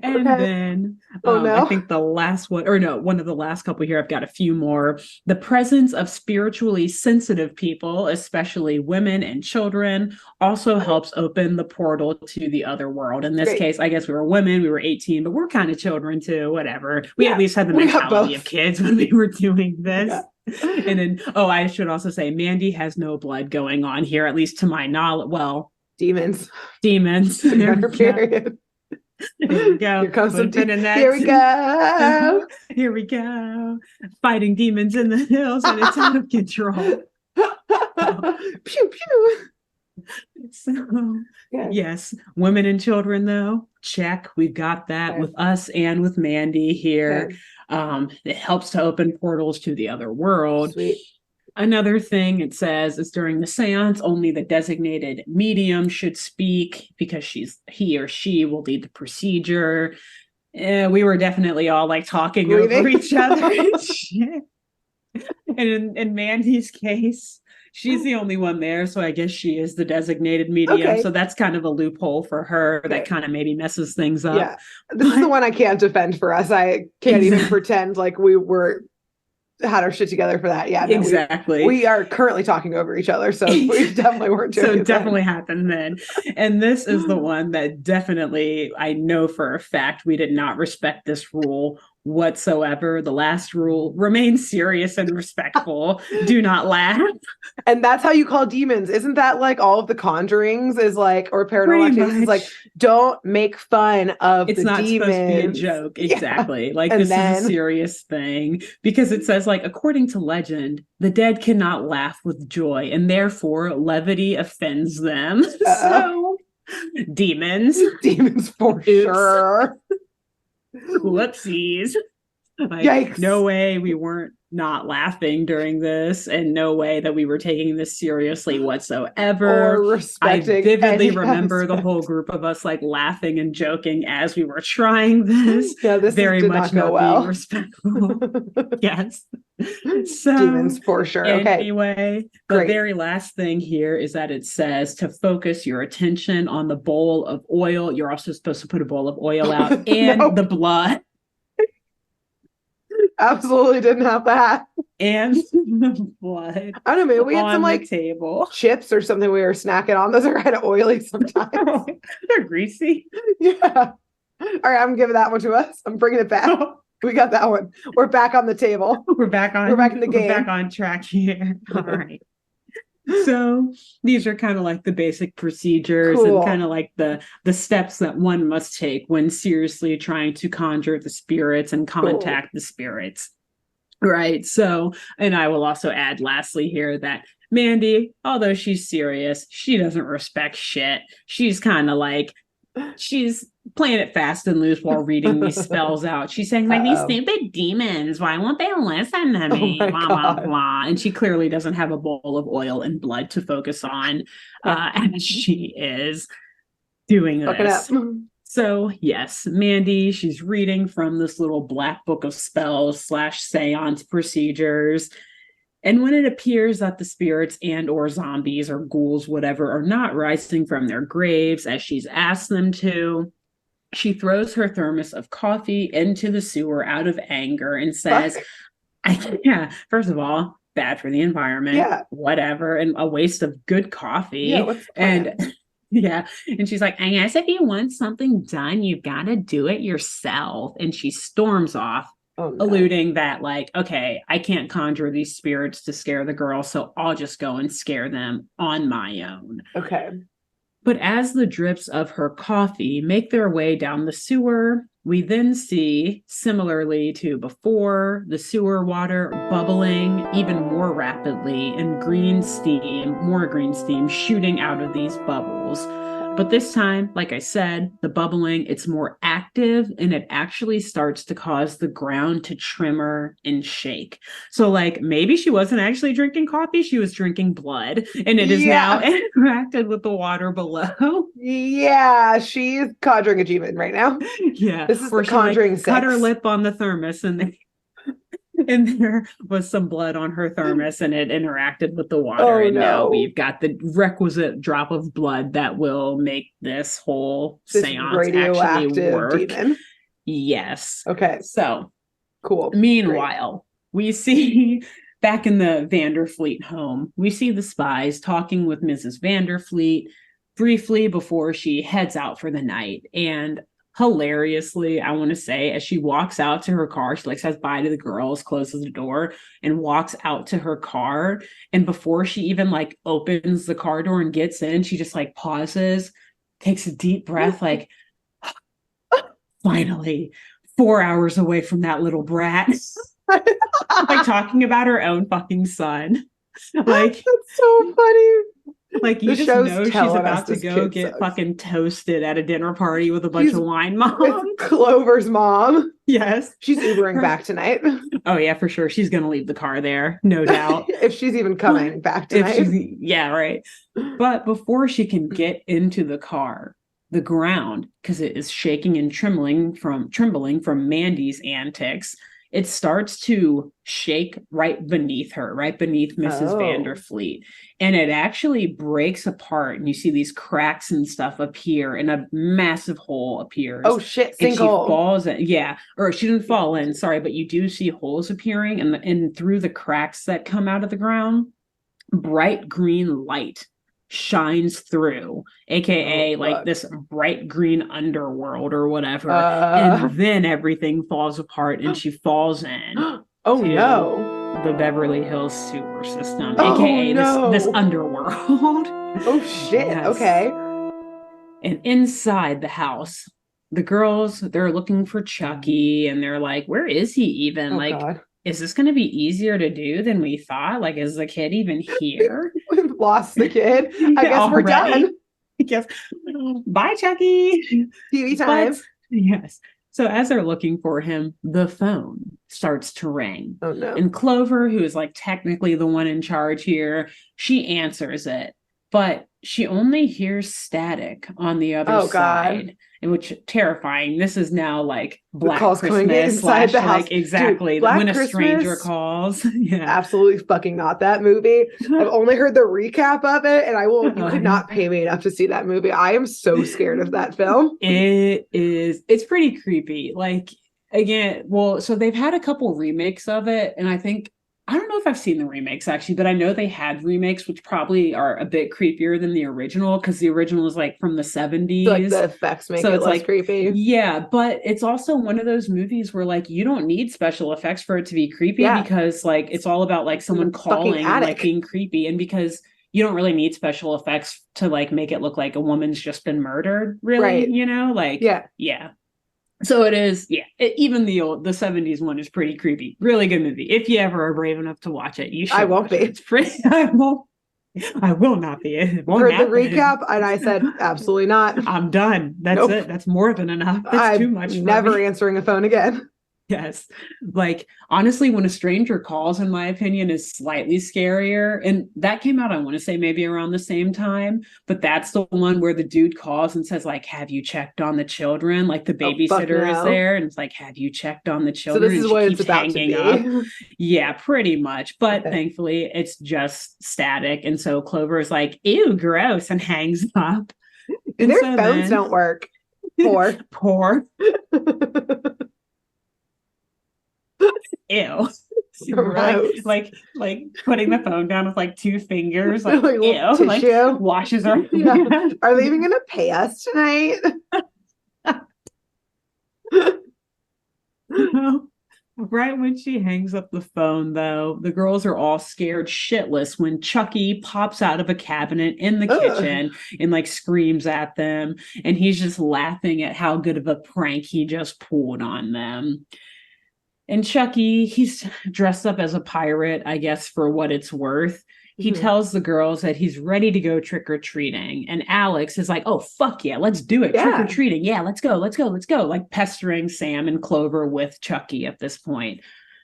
Speaker 2: And then I think the last one, or no, one of the last couple here, I've got a few more. The presence of spiritually sensitive people, especially women and children, also helps open the portal to the other world. In this case, I guess we were women, we were 18, but we're kind of children too, whatever. We at least had the mentality of kids when we were doing this. Yeah. And then, I should also say, Mandy has no blood going on here, at least to my knowledge. Well,
Speaker 1: demons.
Speaker 2: Her
Speaker 1: period.
Speaker 2: Here we go.
Speaker 1: Here comes some Here we go.
Speaker 2: Here we go. Fighting demons in the hills, and it's out of control.
Speaker 1: Pew pew.
Speaker 2: So, yes, women and children, though, check. We've got that with us and with Mandy here. It helps to open portals to the other world.
Speaker 1: Sweet.
Speaker 2: Another thing it says is during the seance, only the designated medium should speak because he or she will lead the procedure. We were definitely all like talking over each other and shit. And in Mandy's case, she's the only one there, so I guess she is the designated medium. Okay. So that's kind of a loophole for her that kind of maybe messes things up.
Speaker 1: Yeah, this is the one I can't defend for us. I can't even pretend like we had our shit together for that. Yeah, no,
Speaker 2: exactly.
Speaker 1: We are currently talking over each other, so we definitely weren't doing
Speaker 2: so it definitely happened then. And this is the one that definitely, I know for a fact, we did not respect this rule whatsoever. The last rule: remain serious and respectful. Do not laugh.
Speaker 1: And that's how you call demons. Isn't that like all of the conjurings is like, or paranormal activities is like, don't make fun of
Speaker 2: it's
Speaker 1: the
Speaker 2: not
Speaker 1: demons.
Speaker 2: Supposed to be a joke. Exactly. Like this is a serious thing because it says like, according to legend, the dead cannot laugh with joy and therefore levity offends them. So demons
Speaker 1: for sure.
Speaker 2: Whoopsies. Like,
Speaker 1: yikes.
Speaker 2: No way we weren't not laughing during this, and no way that we were taking this seriously whatsoever.
Speaker 1: Or respecting.
Speaker 2: I vividly remember the whole group of us like laughing and joking as we were trying this.
Speaker 1: Yeah, this
Speaker 2: very
Speaker 1: did
Speaker 2: much
Speaker 1: not go well.
Speaker 2: Being respectful. Yes. So
Speaker 1: demons for sure. Okay.
Speaker 2: Anyway, the very last thing here is that it says to focus your attention on the bowl of oil. You're also supposed to put a bowl of oil out and the blood.
Speaker 1: Absolutely didn't have that.
Speaker 2: And the blood.
Speaker 1: I don't know, maybe we had some like
Speaker 2: table
Speaker 1: chips or something we were snacking on. Those are kind of oily sometimes.
Speaker 2: They're greasy.
Speaker 1: Yeah. All right, I'm giving that one to us. I'm bringing it back. We got that one. We're back on the table.
Speaker 2: We're back in the game. We're back on track here. All right. So these are kind of like the basic procedures and kind of like the steps that one must take when seriously trying to conjure the spirits and contact the spirits. Right. So, and I will also add lastly here that Mandy, although she's serious, she doesn't respect shit. She's kind of like, she's playing it fast and loose while reading these spells out. She's saying like, these stupid demons, why won't they listen to me? Blah, blah, blah. And she clearly doesn't have a bowl of oil and blood to focus on. And she is doing this. So yes, Mandy, she's reading from this little black book of spells / seance procedures. And when it appears that the spirits and or zombies or ghouls, whatever, are not rising from their graves as she's asked them to, she throws her thermos of coffee into the sewer out of anger and says, first of all, bad for the environment, whatever, and a waste of good coffee. And she's like, I guess if you want something done, you've got to do it yourself. And she storms off. Alluding that like, okay, I can't conjure these spirits to scare the girl, so I'll just go and scare them on my own.
Speaker 1: Okay.
Speaker 2: But as the drips of her coffee make their way down the sewer, we then see, similarly to before, the sewer water bubbling even more rapidly and more green steam shooting out of these bubbles. But this time, like I said, the bubbling, it's more active and it actually starts to cause the ground to tremor and shake. So like maybe she wasn't actually drinking coffee, she was drinking blood, and it is now interacted with the water below.
Speaker 1: Yeah, she's conjuring a demon right now.
Speaker 2: Yeah.
Speaker 1: This is or the Conjuring
Speaker 2: like, cut her lip on the thermos and there was some blood on her thermos and it interacted with the water. And now we've got the requisite drop of blood that will make this whole seance actually work. Demon. Yes.
Speaker 1: Okay.
Speaker 2: So
Speaker 1: cool.
Speaker 2: Meanwhile, we see back in the Vanderfleet home, we see the Spies talking with Mrs. Vanderfleet briefly before she heads out for the night. And hilariously, I want to say, as she walks out to her car, she like says bye to the girls, closes the door, and walks out to her car. And before she even like opens the car door and gets in, she just like pauses, takes a deep breath, like, finally, 4 hours away from that little brat. Like talking about her own fucking son. Like,
Speaker 1: that's so funny.
Speaker 2: Like you just know she's about to go get fucking toasted at a dinner party with a bunch of wine moms.
Speaker 1: With Clover's mom.
Speaker 2: Yes.
Speaker 1: She's Ubering back tonight.
Speaker 2: Oh yeah, for sure. She's gonna leave the car there, no doubt.
Speaker 1: If she's even coming back tonight.
Speaker 2: Yeah, right. But before she can get into the car, the ground, because it is shaking and trembling from Mandy's antics, it starts to shake right beneath her, right beneath Mrs. Vanderfleet. And it actually breaks apart. And you see these cracks and stuff appear and a massive hole appears.
Speaker 1: Oh, shit.
Speaker 2: And she falls in. Yeah. Or she didn't fall in. Sorry. But you do see holes appearing. And through the cracks that come out of the ground, bright green light shines through, aka like this bright green underworld or whatever, and then everything falls apart and she falls in the Beverly Hills sewer system, aka this underworld.
Speaker 1: Oh shit. Yes. Okay.
Speaker 2: And inside the house, the girls, they're looking for Chucky and they're like, where is he even? God. Is this going to be easier to do than we thought? Like, is the kid even here?
Speaker 1: We've lost the kid. I guess we're done.
Speaker 2: Yes. Bye, Chucky.
Speaker 1: TV time.
Speaker 2: Yes. So as they're looking for him, the phone starts to ring.
Speaker 1: Oh, no.
Speaker 2: And Clover, who is like technically the one in charge here, she answers it. But she only hears static on the other side. And which terrifying. This is now like Black Christmas slash the house. Like exactly. Dude, when a stranger calls. Yeah.
Speaker 1: Absolutely fucking not that movie. I've only heard the recap of it and you could not pay me enough to see that movie. I am so scared of that film.
Speaker 2: It's pretty creepy. Like again, well, so they've had a couple remakes of it, and I don't know if I've seen the remakes actually, but I know they had remakes, which probably are a bit creepier than the original because the original is like from the 70s. So
Speaker 1: like the effects make it less creepy.
Speaker 2: Yeah, but it's also one of those movies where like you don't need special effects for it to be creepy because like it's all about like someone calling and like being creepy, and because you don't really need special effects to like make it look like a woman's just been murdered, really, right. You know? Like yeah. So it is, even the 70s one is pretty creepy. Really good movie. If you ever are brave enough to watch it, you should.
Speaker 1: I won't be.
Speaker 2: It's pretty. I will not be.
Speaker 1: Heard the recap, and I said, absolutely not.
Speaker 2: I'm done. That's it. That's more than enough. That's too much.
Speaker 1: Never answering a phone again.
Speaker 2: Yes. Like, honestly, when a stranger calls, in my opinion, is slightly scarier. And that came out, I want to say, maybe around the same time. But that's the one where the dude calls and says, like, have you checked on the children? Like, the babysitter is there. And it's like, have you checked on the children?
Speaker 1: So this is what it's about to be.
Speaker 2: Up. Yeah, pretty much. But thankfully, it's just static. And so Clover is like, ew, gross, and hangs up.
Speaker 1: And their phones don't work.
Speaker 2: Poor. Ew. Right? Like putting the phone down with like two fingers, like ew, like washes her.
Speaker 1: Yeah. Are they even gonna pay us tonight?
Speaker 2: Right when she hangs up the phone, though, the girls are all scared shitless when Chucky pops out of a cabinet in the kitchen and like screams at them, and he's just laughing at how good of a prank he just pulled on them. And Chucky, he's dressed up as a pirate, I guess, for what it's worth. he tells the girls that he's ready to go trick-or-treating. And Alex is like, oh, fuck yeah, let's do it. Trick-or-treating. Yeah, let's go. Like pestering Sam and Clover with Chucky at this point.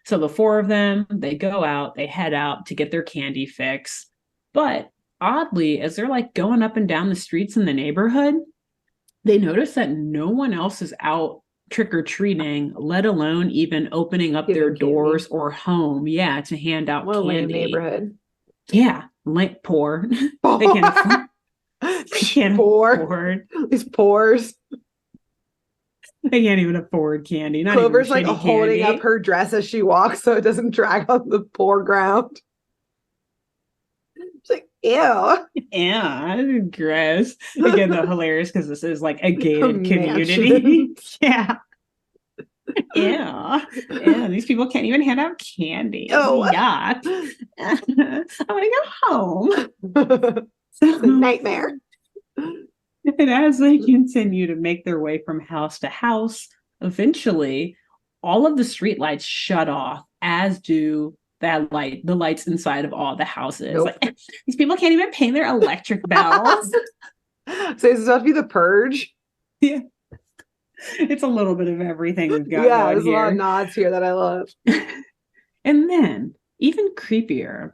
Speaker 2: So the four of them, they go out, they head out to get their candy fix. But oddly, as they're like going up and down the streets in the neighborhood, they notice that no one else is out trick-or-treating, let alone even opening up their doors or home, to hand out candy.
Speaker 1: Neighborhood.
Speaker 2: Yeah, like poor. They can't afford.
Speaker 1: These poors.
Speaker 2: They can't even afford candy. Not
Speaker 1: Clover's
Speaker 2: even
Speaker 1: like holding up her dress as she walks so it doesn't drag on the poor ground. It's like, ew.
Speaker 2: Yeah, gross. Again, though, hilarious because this is like a gated community. Yeah. Yeah. These people can't even hand out candy. Oh, yuck. I want to go home.
Speaker 1: It's a nightmare.
Speaker 2: And as they continue to make their way from house to house, eventually all of the street lights shut off, as do the lights inside of all the houses. Nope. Like, these people can't even pay their electric bells.
Speaker 1: So this is supposed to be the purge.
Speaker 2: Yeah. It's a little bit of everything we've got.
Speaker 1: Yeah, there's here. A lot of nods here that I love.
Speaker 2: And then, even creepier,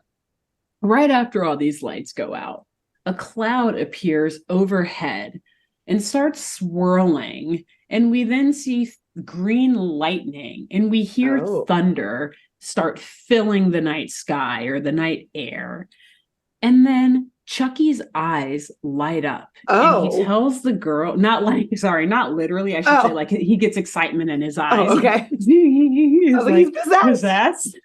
Speaker 2: right after all these lights go out, a cloud appears overhead and starts swirling. And we then see green lightning and we hear thunder start filling the night sky or the night air. And then Chucky's eyes light up and he tells the girl, not literally, I should say, like he gets excitement in his eyes.
Speaker 1: Oh, okay.
Speaker 2: He's possessed.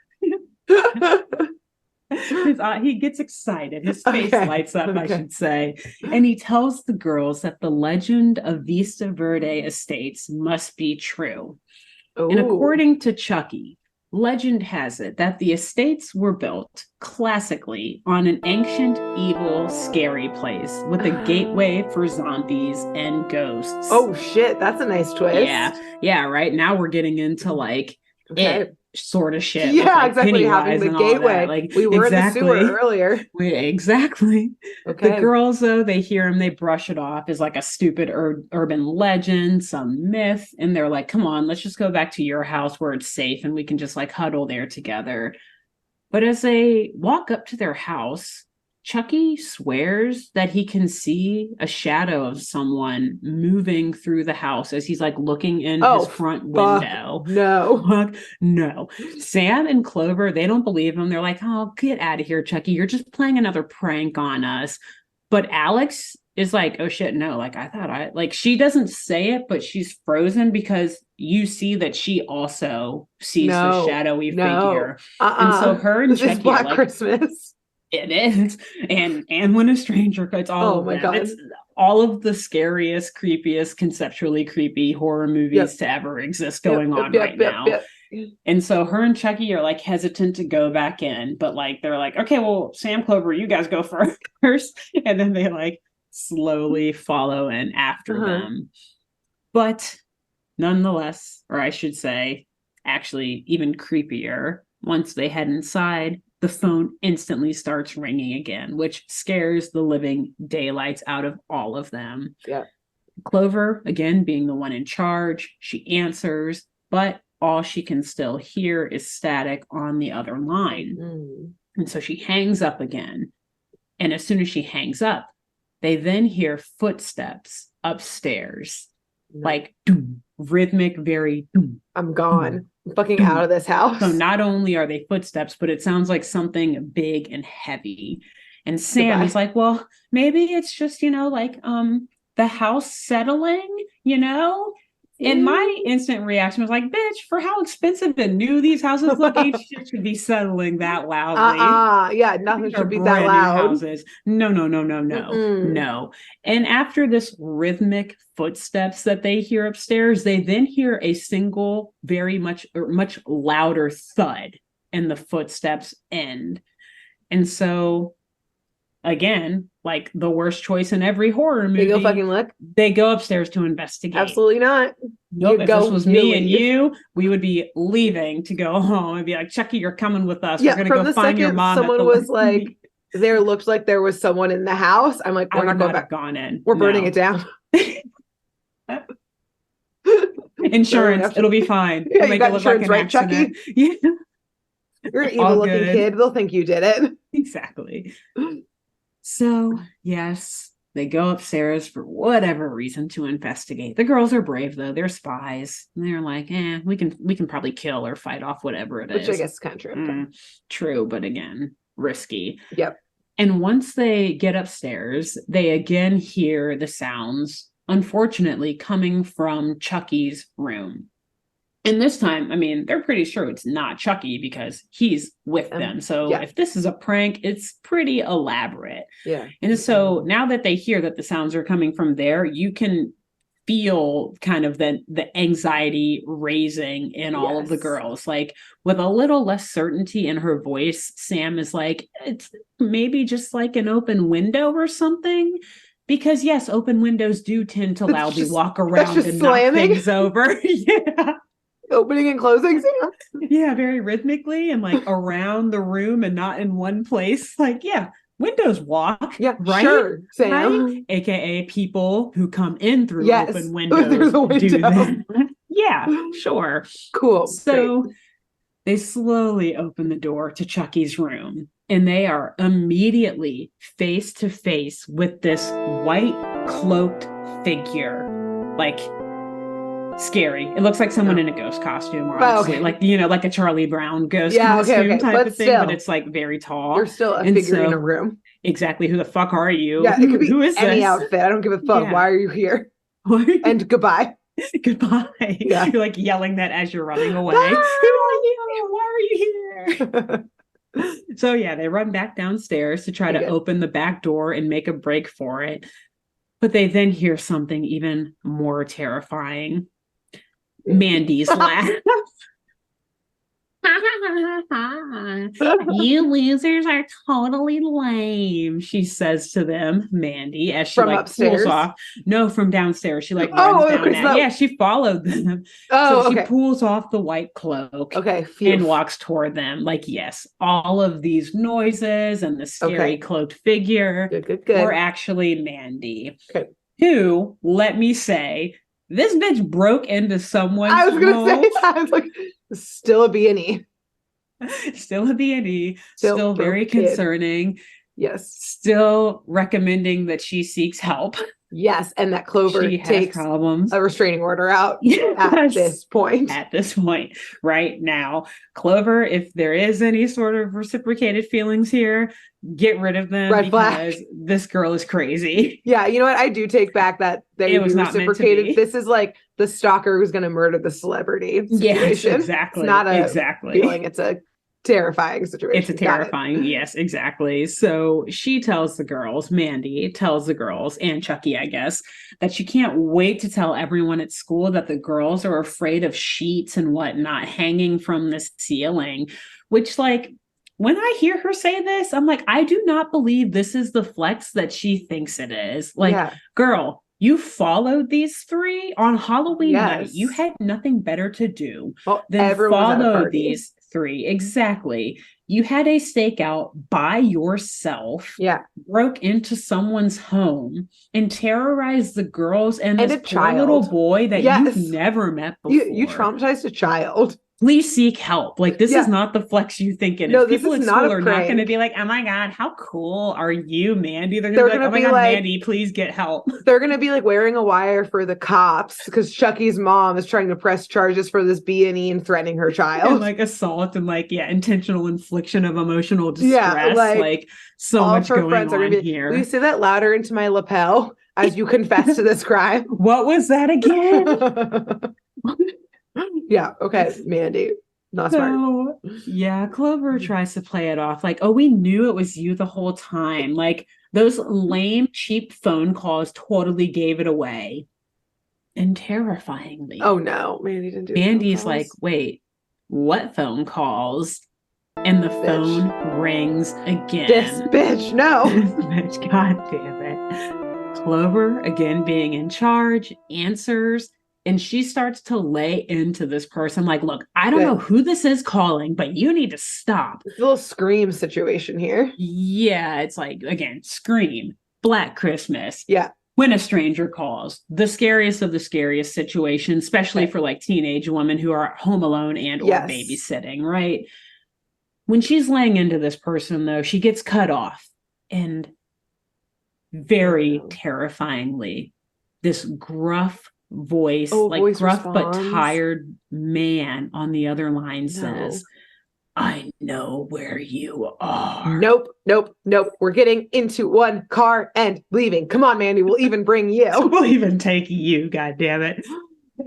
Speaker 2: He gets excited. His face lights up, I should say. And he tells the girls that the legend of Vista Verde Estates must be true. Ooh. And according to Chucky, legend has it that the estates were built classically on an ancient, evil, scary place with a gateway for zombies and ghosts.
Speaker 1: Oh shit, that's a nice twist.
Speaker 2: Yeah, right? Now we're getting into like it sort of shit.
Speaker 1: Yeah,
Speaker 2: like
Speaker 1: exactly. Having the gateway. Like we were in the sewer earlier.
Speaker 2: Exactly. Okay. The girls, though, they hear him, they brush it off as like a stupid urban legend, some myth. And they're like, come on, let's just go back to your house where it's safe and we can just like huddle there together. But as they walk up to their house, Chucky swears that he can see a shadow of someone moving through the house as he's like looking in his front window. No. Sam and Clover, they don't believe him. They're like, oh, get out of here, Chucky. You're just playing another prank on us. But Alex is like, oh shit, no. Like she doesn't say it, but she's frozen because you see that she also sees the shadowy figure. And so her and Chucky
Speaker 1: is Black Christmas.
Speaker 2: It is. And when a stranger cuts all of them. God. It's all of the scariest, creepiest, conceptually creepy horror movies to ever exist going on right now. And so her and Chucky are like hesitant to go back in, but like they're like, okay, well, Sam, Clover, you guys go first. And then they like slowly follow in after them. But nonetheless, or I should say, actually even creepier, once they head inside, the phone instantly starts ringing again, which scares the living daylights out of all of them.
Speaker 1: Yeah.
Speaker 2: Clover, again, being the one in charge, she answers, but all she can still hear is static on the other line. Mm. And so she hangs up again. And as soon as she hangs up, they then hear footsteps upstairs. Like, doom, rhythmic, very doom.
Speaker 1: I'm gone. Doom. Fucking out of this house.
Speaker 2: So not only are they footsteps, but it sounds like something big and heavy. And Sam is like, well, maybe it's just, the house settling, And my instant reaction was like, bitch, for how expensive and new these houses look, each shit should be settling that loudly.
Speaker 1: Yeah, nothing should be that loud.
Speaker 2: Houses. No. No. And after this rhythmic footsteps that they hear upstairs, they then hear a single, much louder thud, and the footsteps end. And so, again, like the worst choice in every horror movie.
Speaker 1: They go fucking look.
Speaker 2: They go upstairs to investigate.
Speaker 1: Absolutely not.
Speaker 2: Nope. If this was me and you, we would be leaving to go home and be like, Chucky, you're coming with us.
Speaker 1: Yeah,
Speaker 2: we're gonna go find your mom.
Speaker 1: Someone was like, there looked like there was someone in the house, I'm like, we're not going back.
Speaker 2: Gone in.
Speaker 1: We're burning it down.
Speaker 2: Insurance, it'll be fine.
Speaker 1: Yeah, you got insurance, right, Chucky?
Speaker 2: Yeah.
Speaker 1: You're an evil-looking kid. They'll think you did it.
Speaker 2: Exactly. So, yes, they go upstairs for whatever reason to investigate. The girls are brave, though. They're spies. And they're like, we can probably kill or fight off whatever it is.
Speaker 1: Which I guess is kind of true.
Speaker 2: True, but again, risky.
Speaker 1: Yep.
Speaker 2: And once they get upstairs, they again hear the sounds, unfortunately, coming from Chucky's room. And this time, I mean, they're pretty sure it's not Chucky because he's with them. So if this is a prank, it's pretty elaborate.
Speaker 1: Yeah.
Speaker 2: And so now that they hear that the sounds are coming from there, you can feel kind of the anxiety raising in all of the girls. Like, with a little less certainty in her voice, Sam is like, it's maybe just like an open window or something. Because yes, open windows do tend to loudly walk around and knock things over. Yeah.
Speaker 1: Opening and closing.
Speaker 2: Yeah, very rhythmically and like around the room and not in one place. Like, yeah, windows walk.
Speaker 1: Yeah,
Speaker 2: right.
Speaker 1: Sure, Sam.
Speaker 2: Right? AKA people who come in through open windows do that. Yeah, sure.
Speaker 1: Cool.
Speaker 2: So
Speaker 1: great.
Speaker 2: They slowly open the door to Chucky's room, and they are immediately face to face with this white cloaked figure. Like, scary. It looks like someone in a ghost costume, honestly. Like, like a Charlie Brown ghost costume type of thing, but it's like very tall.
Speaker 1: You're still a figure in a room.
Speaker 2: Exactly. Who the fuck are you?
Speaker 1: Yeah, it could be
Speaker 2: who is
Speaker 1: any
Speaker 2: this?
Speaker 1: outfit. I don't give a fuck. Yeah. Why are you here? And goodbye.
Speaker 2: Goodbye. Yeah. You're like yelling that as you're running away. Who are you? Why are you here? So yeah, they run back downstairs to try to open the back door and make a break for it. But they then hear something even more terrifying. Mandy's laugh. You losers are totally lame, she says to them, Mandy, as she pulls off. No, from downstairs. She runs down. Yeah, she followed them. So she pulls off the white cloak and walks toward them. Like, yes, all of these noises and the scary cloaked figure were actually Mandy. Who, let me say, this bitch broke into someone's home.
Speaker 1: I was going to say, I was like, still a B&E.
Speaker 2: Still a B&E. Still very concerning.
Speaker 1: Yes.
Speaker 2: Still recommending that she seeks help.
Speaker 1: Yes, and that Clover takes
Speaker 2: problems.
Speaker 1: A restraining order out at this point.
Speaker 2: At this point, right now. Clover, if there is any sort of reciprocated feelings here, get rid of them.
Speaker 1: Red flag.
Speaker 2: This girl is crazy.
Speaker 1: Yeah, you know what? I do take back that they was reciprocated. This is like the stalker who's going to murder the celebrity situation.
Speaker 2: Yes, exactly.
Speaker 1: It's not a feeling. It's a terrifying situation.
Speaker 2: It's a terrifying, yes, exactly. So she tells the girls, Mandy tells the girls, and Chucky, I guess, that she can't wait to tell everyone at school that the girls are afraid of sheets and whatnot hanging from the ceiling, which, like, when I hear her say this, I'm like, I do not believe this is the flex that she thinks it is. Like, girl, you followed these three on Halloween night. You had nothing better to do than follow these three. Exactly. You had a stakeout by yourself.
Speaker 1: Yeah.
Speaker 2: Broke into someone's home and terrorized the girls and this poor little boy that you've never met before.
Speaker 1: You traumatized a child.
Speaker 2: Please seek help. Like, this is not the flex you think it is.
Speaker 1: No,
Speaker 2: people
Speaker 1: in
Speaker 2: school are not going to be like, oh my God, how cool are you, Mandy? They're going to be like, oh my God, Mandy, please get help.
Speaker 1: They're going to be like wearing a wire for the cops because Chucky's mom is trying to press charges for this B&E and threatening her child.
Speaker 2: And like assault and like, intentional infliction of emotional distress. Like so much going on here.
Speaker 1: Will you say that louder into my lapel as you confess to this crime?
Speaker 2: What was that again?
Speaker 1: Yeah, okay, Mandy. Not smart.
Speaker 2: Yeah, Clover tries to play it off like, oh, we knew it was you the whole time. Like, those lame, cheap phone calls totally gave it away. And terrifyingly.
Speaker 1: Oh, no. Mandy didn't do
Speaker 2: Mandy's like, wait, what phone calls? And the phone rings again.
Speaker 1: This bitch, no.
Speaker 2: This bitch, God damn it. Clover, again being in charge, answers. And she starts to lay into this person like, look, I don't know who this is calling, but you need to stop.
Speaker 1: It's a little Scream situation here.
Speaker 2: Yeah, it's like, again, Scream, Black Christmas.
Speaker 1: Yeah.
Speaker 2: When a Stranger Calls, the scariest of the scariest situations, especially for like teenage women who are home alone and or babysitting, right? When she's laying into this person, though, she gets cut off. And very terrifyingly, this gruff voice, gruff responds. But tired man on the other line says, I know where you are.
Speaker 1: Nope. We're getting into one car and leaving. Come on, Mandy. We'll even bring you.
Speaker 2: We'll even take you, goddammit.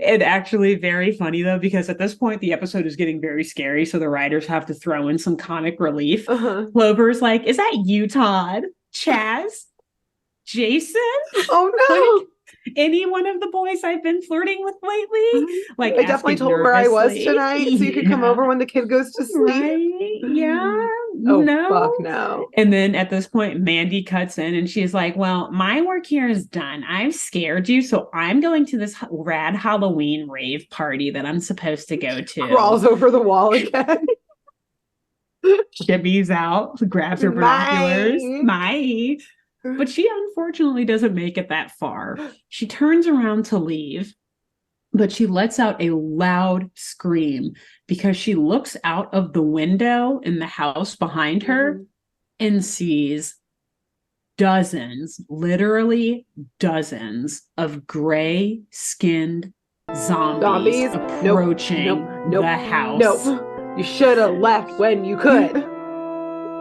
Speaker 2: And actually very funny, though, because at this point, the episode is getting very scary. So the writers have to throw in some comic relief. Clover's like, is that you, Todd? Chaz? Jason?
Speaker 1: Oh, no.
Speaker 2: Any one of the boys I've been flirting with lately? Like,
Speaker 1: I definitely told her I was tonight, so you could come over when the kid goes to sleep.
Speaker 2: Right? Yeah.
Speaker 1: Oh,
Speaker 2: no.
Speaker 1: Fuck no.
Speaker 2: And then at this point, Mandy cuts in and she's like, well, my work here is done. I've scared you, so I'm going to this rad Halloween rave party that I'm supposed to go to.
Speaker 1: Crawls over the wall again.
Speaker 2: Shimmies out, grabs her binoculars. Bye. But she unfortunately doesn't make it that far. She turns around to leave, but she lets out a loud scream because she looks out of the window in the house behind her and sees dozens, literally dozens of gray-skinned zombies approaching the house.
Speaker 1: You should have left when you could.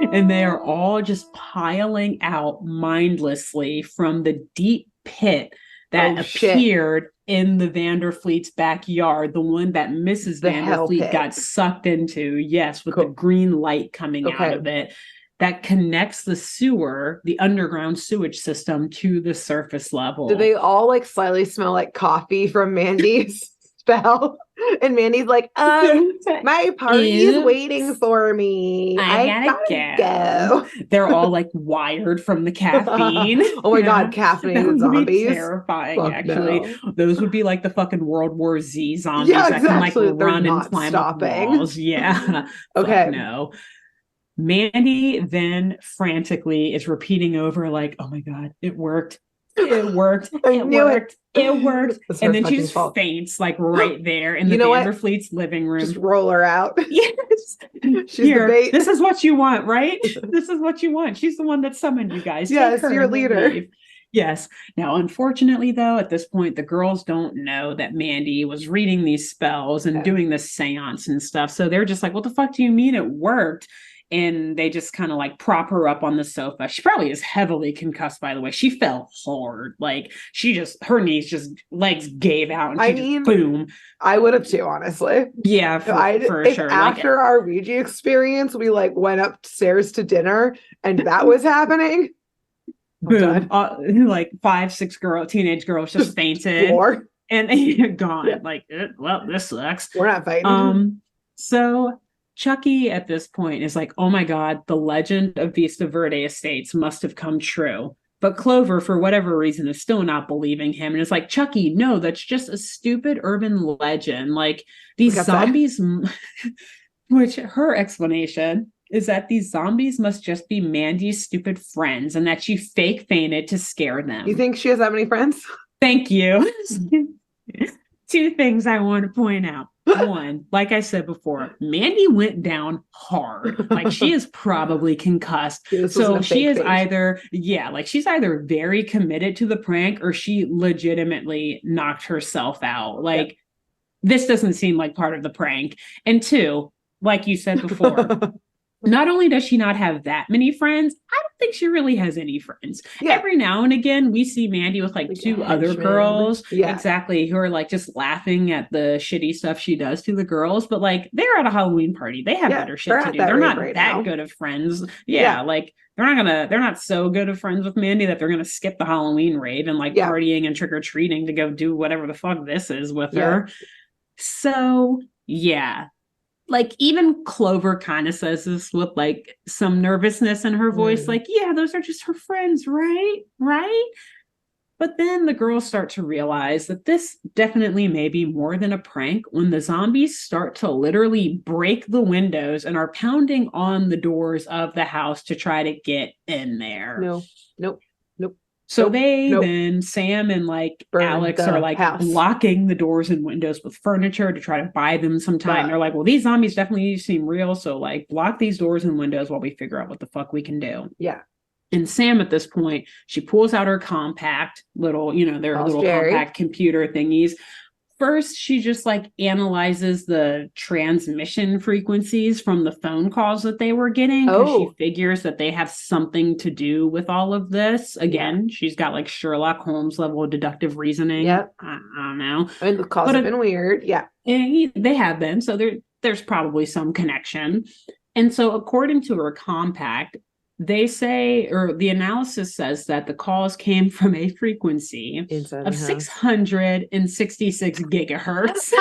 Speaker 2: And they are all just piling out mindlessly from the deep pit that appeared in the Vanderfleet's backyard, the one that Mrs. Vanderfleet got sucked into, with the green light coming out of it, that connects the sewer, the underground sewage system, to the surface level.
Speaker 1: Do they all like slightly smell like coffee from Mandy's spell? And Mandy's like, my party is waiting for me. I gotta go.
Speaker 2: They're all like wired from the caffeine.
Speaker 1: Oh my God, caffeinated zombies.
Speaker 2: Terrifying, actually. No. Those would be like the fucking World War Z zombies that can like run and climb up walls. Yeah.
Speaker 1: Okay.
Speaker 2: Fuck no. Mandy then frantically is repeating over like, oh my God, it worked. It worked. It worked. And then she just faints like right there in the Vanderfleet's living room.
Speaker 1: Just roll her out.
Speaker 2: Yes. Here, this is what you want, right? This is what you want. She's the one that summoned you guys.
Speaker 1: Yes, your leader.
Speaker 2: Yes. Now, unfortunately, though, at this point, the girls don't know that Mandy was reading these spells and doing this seance and stuff. So they're just like, what the fuck do you mean it worked? And they just kind of like prop her up on the sofa. She probably is heavily concussed, by the way. She fell hard. Like her knees just, legs gave out and boom.
Speaker 1: I would have too, honestly.
Speaker 2: Yeah, for sure.
Speaker 1: After our Ouija experience, we like went upstairs to dinner and that was happening.
Speaker 2: Boom. Like 5-6 teenage girls just fainted.
Speaker 1: 4.
Speaker 2: And gone. Yeah. Like, well, this sucks.
Speaker 1: We're not fighting.
Speaker 2: So Chucky at this point is like, oh my God, the legend of Vista Verde Estates must have come true. But Clover, for whatever reason, is still not believing him. And it's like, Chucky, no, that's just a stupid urban legend. Like these zombies, which her explanation is that these zombies must just be Mandy's stupid friends and that she fake fainted to scare them.
Speaker 1: You think she has that many friends?
Speaker 2: Thank you. 2 things I want to point out. One, like I said before, Mandy went down hard. Like she is probably concussed. So she is either, she's either very committed to the prank or she legitimately knocked herself out. Like this doesn't seem like part of the prank. And 2, like you said before, not only does she not have that many friends, I don't think she really has any friends. Yeah. Every now and again, we see Mandy with like 2 other girls. Yeah. Exactly. Who are like just laughing at the shitty stuff she does to the girls. But like they're at a Halloween party. They have better shit to do. They're not that good of friends. Yeah. Like they're not so good of friends with Mandy that they're going to skip the Halloween rave and like partying and trick-or-treating to go do whatever the fuck this is with her. So like even Clover kind of says this with like some nervousness in her voice. Like, yeah, those are just her friends, right? But then the girls start to realize that this definitely may be more than a prank when the zombies start to literally break the windows and are pounding on the doors of the house to try to get in there.
Speaker 1: Nope.
Speaker 2: So then Sam and like Alex are like blocking the doors and windows with furniture to try to buy them some time. They're like, well, these zombies definitely seem real. So like block these doors and windows while we figure out what the fuck we can do.
Speaker 1: Yeah.
Speaker 2: And Sam at this point, she pulls out her compact little, their little compact computer thingies. First, she just like analyzes the transmission frequencies from the phone calls that they were getting because she figures that they have something to do with all of this. Again, she's got like Sherlock Holmes level of deductive reasoning.
Speaker 1: Yep.
Speaker 2: I don't know.
Speaker 1: I mean, the calls have been weird. Yeah.
Speaker 2: They have been. So there's probably some connection. And so according to her compact, they say, or the analysis says that the calls came from a frequency of 666 gigahertz,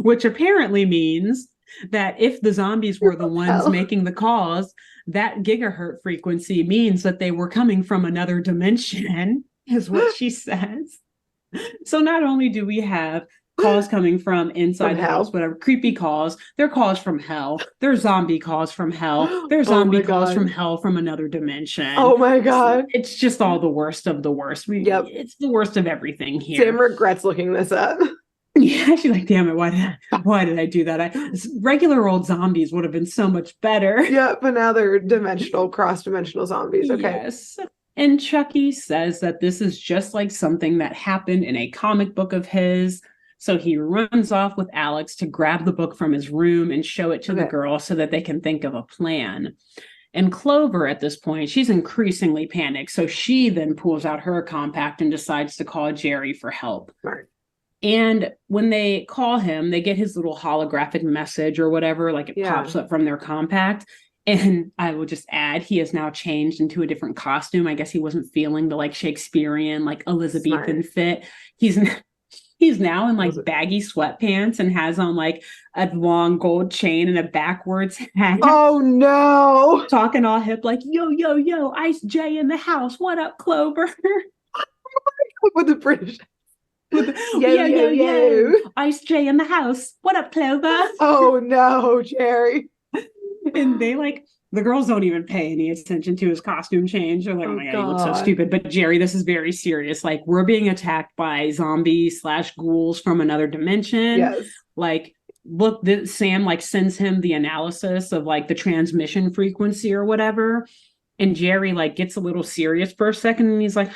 Speaker 2: which apparently means that if the zombies were the ones making the calls, that gigahertz frequency means that they were coming from another dimension, is what she says. So not only do we have calls coming from inside the house, whatever, creepy calls. They're calls from hell. They're zombie calls from hell. They're zombie calls from hell from another dimension.
Speaker 1: Oh my God.
Speaker 2: It's just all the worst of the worst. It's the worst of everything here.
Speaker 1: Sam regrets looking this up.
Speaker 2: Yeah, she's like, damn it, why did I do that? Regular old zombies would have been so much better.
Speaker 1: Yeah, but now they're cross-dimensional zombies. Okay.
Speaker 2: Yes. And Chucky says that this is just like something that happened in a comic book of his. So he runs off with Alex to grab the book from his room and show it to the girl so that they can think of a plan. And Clover, at this point, she's increasingly panicked. So she then pulls out her compact and decides to call Jerry for help.
Speaker 1: Right.
Speaker 2: And when they call him, they get his little holographic message or whatever, like it pops up from their compact. And I will just add, he has now changed into a different costume. I guess he wasn't feeling the like Shakespearean, like Elizabethan fit. He's now in like baggy sweatpants and has on like a long gold chain and a backwards hat.
Speaker 1: Oh no.
Speaker 2: Talking all hip like, yo, Ice J in the house. What up, Clover?
Speaker 1: With the British.
Speaker 2: Yo. Ice J in the house. What up, Clover?
Speaker 1: Oh no, Jerry.
Speaker 2: And they like, the girls don't even pay any attention to his costume change. They're like, oh my God, he looks so stupid. But Jerry, this is very serious. Like, we're being attacked by zombies/ghouls from another dimension.
Speaker 1: Yes.
Speaker 2: Like, look, Sam like sends him the analysis of like the transmission frequency or whatever. And Jerry like gets a little serious for a second and he's like,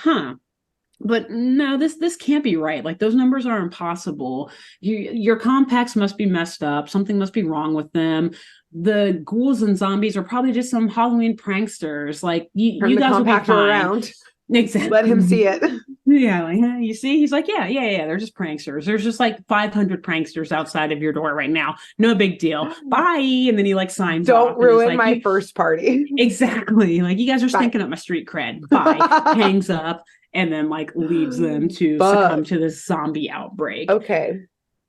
Speaker 2: but no, this can't be right. Like, those numbers are impossible. Your compacts must be messed up. Something must be wrong with them. The ghouls and zombies are probably just some Halloween pranksters. Like, you guys will be fine.
Speaker 1: Around.
Speaker 2: Exactly.
Speaker 1: Let him see it.
Speaker 2: Yeah, like, you see? He's like, yeah, they're just pranksters. There's just like 500 pranksters outside of your door right now. No big deal. Bye. And then he like signs off.
Speaker 1: Don't ruin my first party.
Speaker 2: Exactly. Like, you guys are stinking up my street cred. Bye. Hangs up and then like leaves them to succumb to this zombie outbreak.
Speaker 1: Okay.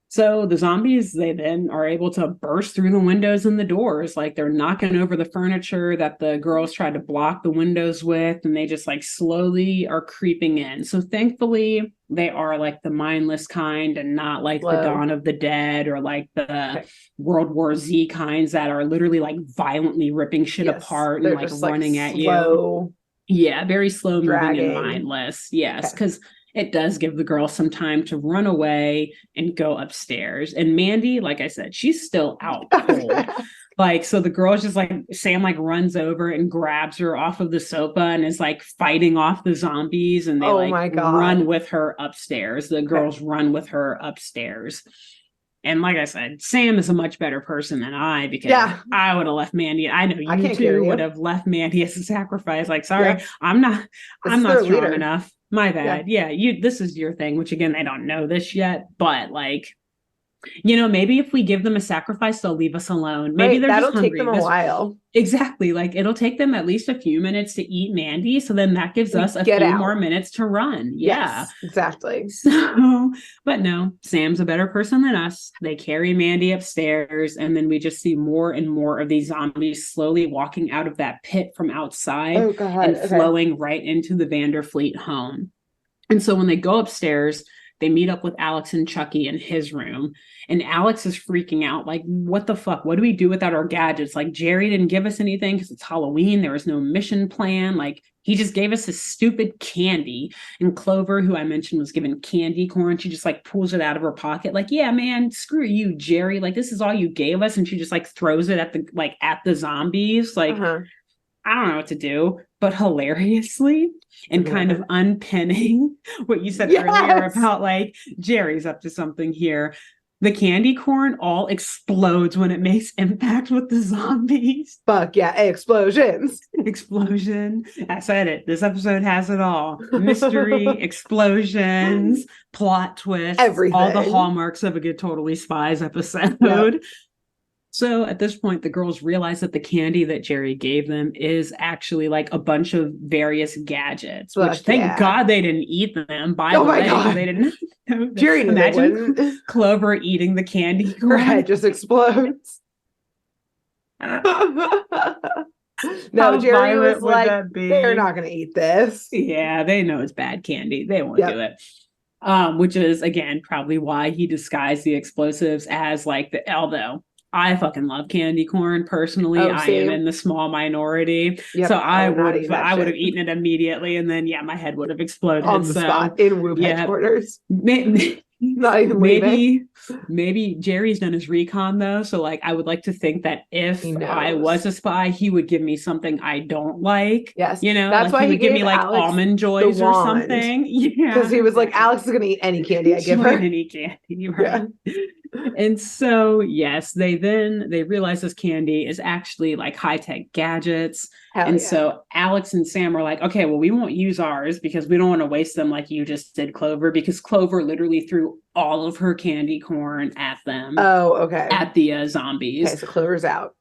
Speaker 2: So the zombies, they then are able to burst through the windows and the doors. Like, they're knocking over the furniture that the girls tried to block the windows with, and they just like slowly are creeping in. So thankfully, they are like the mindless kind and not like the Dawn of the Dead or like the World War Z kinds that are literally like violently ripping shit apart and like running at you. Yeah, very slow moving and mindless. Yes, because it does give the girl some time to run away and go upstairs. And Mandy, like I said, she's still out cold. Like, so the girl's just like, Sam like runs over and grabs her off of the sofa and is like fighting off the zombies. And they run with her upstairs. The girls run with her upstairs. And like I said, Sam is a much better person than I, because I would have left Mandy. I know you two would have left Mandy as a sacrifice. Like, sorry, I'm not strong enough. My bad. Yeah, this is your thing, which again, they don't know this yet, but like, Maybe if we give them a sacrifice, they'll leave us alone. Maybe they're
Speaker 1: that'll
Speaker 2: just hungry.
Speaker 1: Take them a while.
Speaker 2: Exactly. Like it'll take them at least a few minutes to eat Mandy. So then that gives us a few more minutes to run. Yeah,
Speaker 1: yes, exactly.
Speaker 2: So, but no, Sam's a better person than us. They carry Mandy upstairs. And then we just see more and more of these zombies slowly walking out of that pit from outside and flowing right into the Vanderfleet home. And so when they go upstairs, they meet up with Alex and Chucky in his room. And Alex is freaking out. Like, what the fuck? What do we do without our gadgets? Like, Jerry didn't give us anything because it's Halloween. There was no mission plan. Like, he just gave us this stupid candy. And Clover, who I mentioned was given candy corn, she just like pulls it out of her pocket. Like, yeah, man, screw you, Jerry. Like, this is all you gave us. And she just like throws it at the zombies. Like, I don't know what to do, but hilariously and kind of unpinning what you said earlier about like Jerry's up to something here. The candy corn all explodes when it makes impact with the zombies.
Speaker 1: Fuck yeah, explosions.
Speaker 2: Explosion. I said it. This episode has it all. Mystery, explosions, plot twists,
Speaker 1: everything.
Speaker 2: All the hallmarks of a good Totally Spies episode. Yep. So at this point, the girls realize that the candy that Jerry gave them is actually like a bunch of various gadgets, which thank God they didn't eat them. By the way, they didn't know.
Speaker 1: Jerry knew
Speaker 2: Imagine Clover eating the candy.
Speaker 1: Her head just explodes. No, Jerry was like, they're not going to eat this.
Speaker 2: Yeah, they know it's bad candy. They won't do it. Which is, again, probably why he disguised the explosives as like although I fucking love candy corn personally. I am in the small minority. Yep, so I would have eaten it immediately, and then my head would have exploded
Speaker 1: on the spot in Whoop headquarters. Not even
Speaker 2: maybe Jerry's done his recon though. So like I would like to think that if I was a spy, he would give me something I don't like.
Speaker 1: Yes.
Speaker 2: That's why he would give me like Alex almond joys or something. Yeah.
Speaker 1: Because he was like, Alex is gonna eat any candy I give her.
Speaker 2: Any candy, right? Yeah. And so yes, they realize this candy is actually like high-tech gadgets. So Alex and Sam are like, okay, well, we won't use ours because we don't want to waste them like you just did, Clover, because Clover literally threw all of her candy corn at them.
Speaker 1: Oh, okay.
Speaker 2: At the zombies.
Speaker 1: Okay, so Clover's out.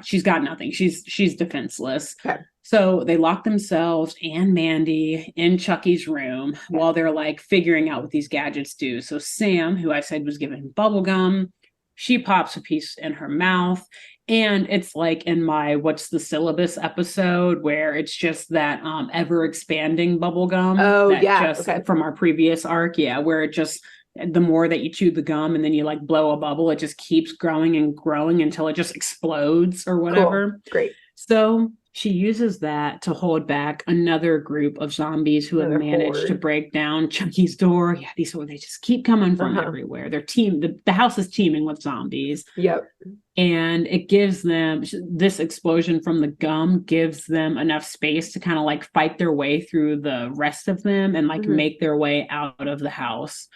Speaker 2: She's got nothing. She's defenseless.
Speaker 1: Okay.
Speaker 2: So they lock themselves and Mandy in Chucky's room while they're like figuring out what these gadgets do. So Sam, who I said was given bubble gum, she pops a piece in her mouth. And it's like in my What's the Syllabus episode where it's just that ever expanding bubble gum. From our previous arc. Yeah, where it just the more that you chew the gum and then you like blow a bubble, it just keeps growing and growing until it just explodes or whatever.
Speaker 1: Cool. Great.
Speaker 2: So she uses that to hold back another group of zombies who have managed to break down Chucky's door. Yeah, they just keep coming from everywhere. The house is teeming with zombies.
Speaker 1: Yep.
Speaker 2: And it gives them this explosion from the gum gives them enough space to kind of like fight their way through the rest of them and like make their way out of the house.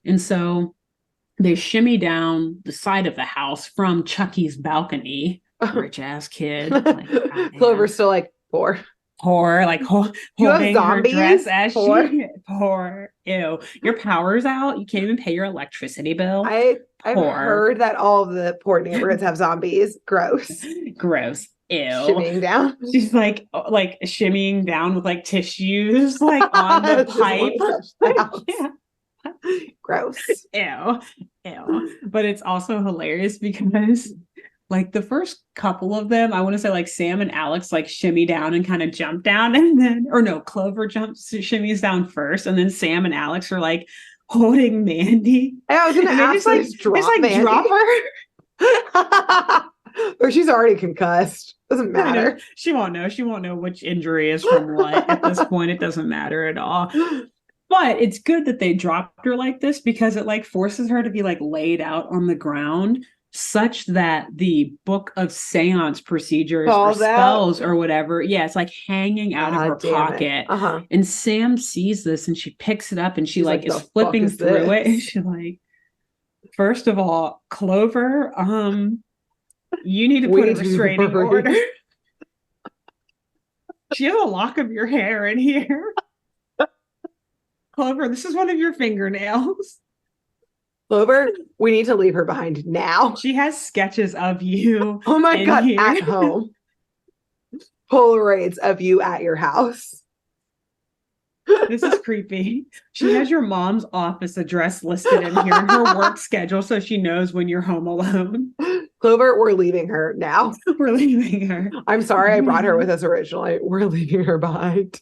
Speaker 2: And so they shimmy down the side of the house from Chucky's balcony. Rich ass kid. Like,
Speaker 1: Clover's still like poor,
Speaker 2: like holding her dress as she poor. Ew, your power's out. You can't even pay your electricity bill.
Speaker 1: I've heard that all of the poor neighborhoods have zombies. Gross.
Speaker 2: Gross. Ew.
Speaker 1: Shimmying down.
Speaker 2: She's like shimmying down with like tissues like on the pipe.
Speaker 1: Gross.
Speaker 2: Ew. But it's also hilarious because like the first couple of them, I want to say like Sam and Alex like shimmy down and kind of jump down, and then Clover shimmies down first, and then Sam and Alex are like holding Mandy.
Speaker 1: I was gonna ask, drop her. Or she's already concussed. Doesn't matter.
Speaker 2: She won't know. She won't know which injury is from what at this point. It doesn't matter at all. But it's good that they dropped her like this because it like forces her to be like laid out on the ground, such that the book of seance procedures or spells or whatever, it's like hanging out of her pocket. And Sam sees this and she picks it up and she's like is flipping through it. And she's like, first of all, Clover, you need to put a restraining order. She has a lock of your hair in here. Clover, this is one of your fingernails.
Speaker 1: Clover, we need to leave her behind now.
Speaker 2: She has sketches of you.
Speaker 1: Oh my God, here. At home. Polaroids of you at your house.
Speaker 2: This is creepy. She has your mom's office address listed in here in her work schedule, so she knows when you're home alone.
Speaker 1: Clover, we're leaving her now.
Speaker 2: We're leaving her.
Speaker 1: I'm sorry I brought her with us originally. We're leaving her behind.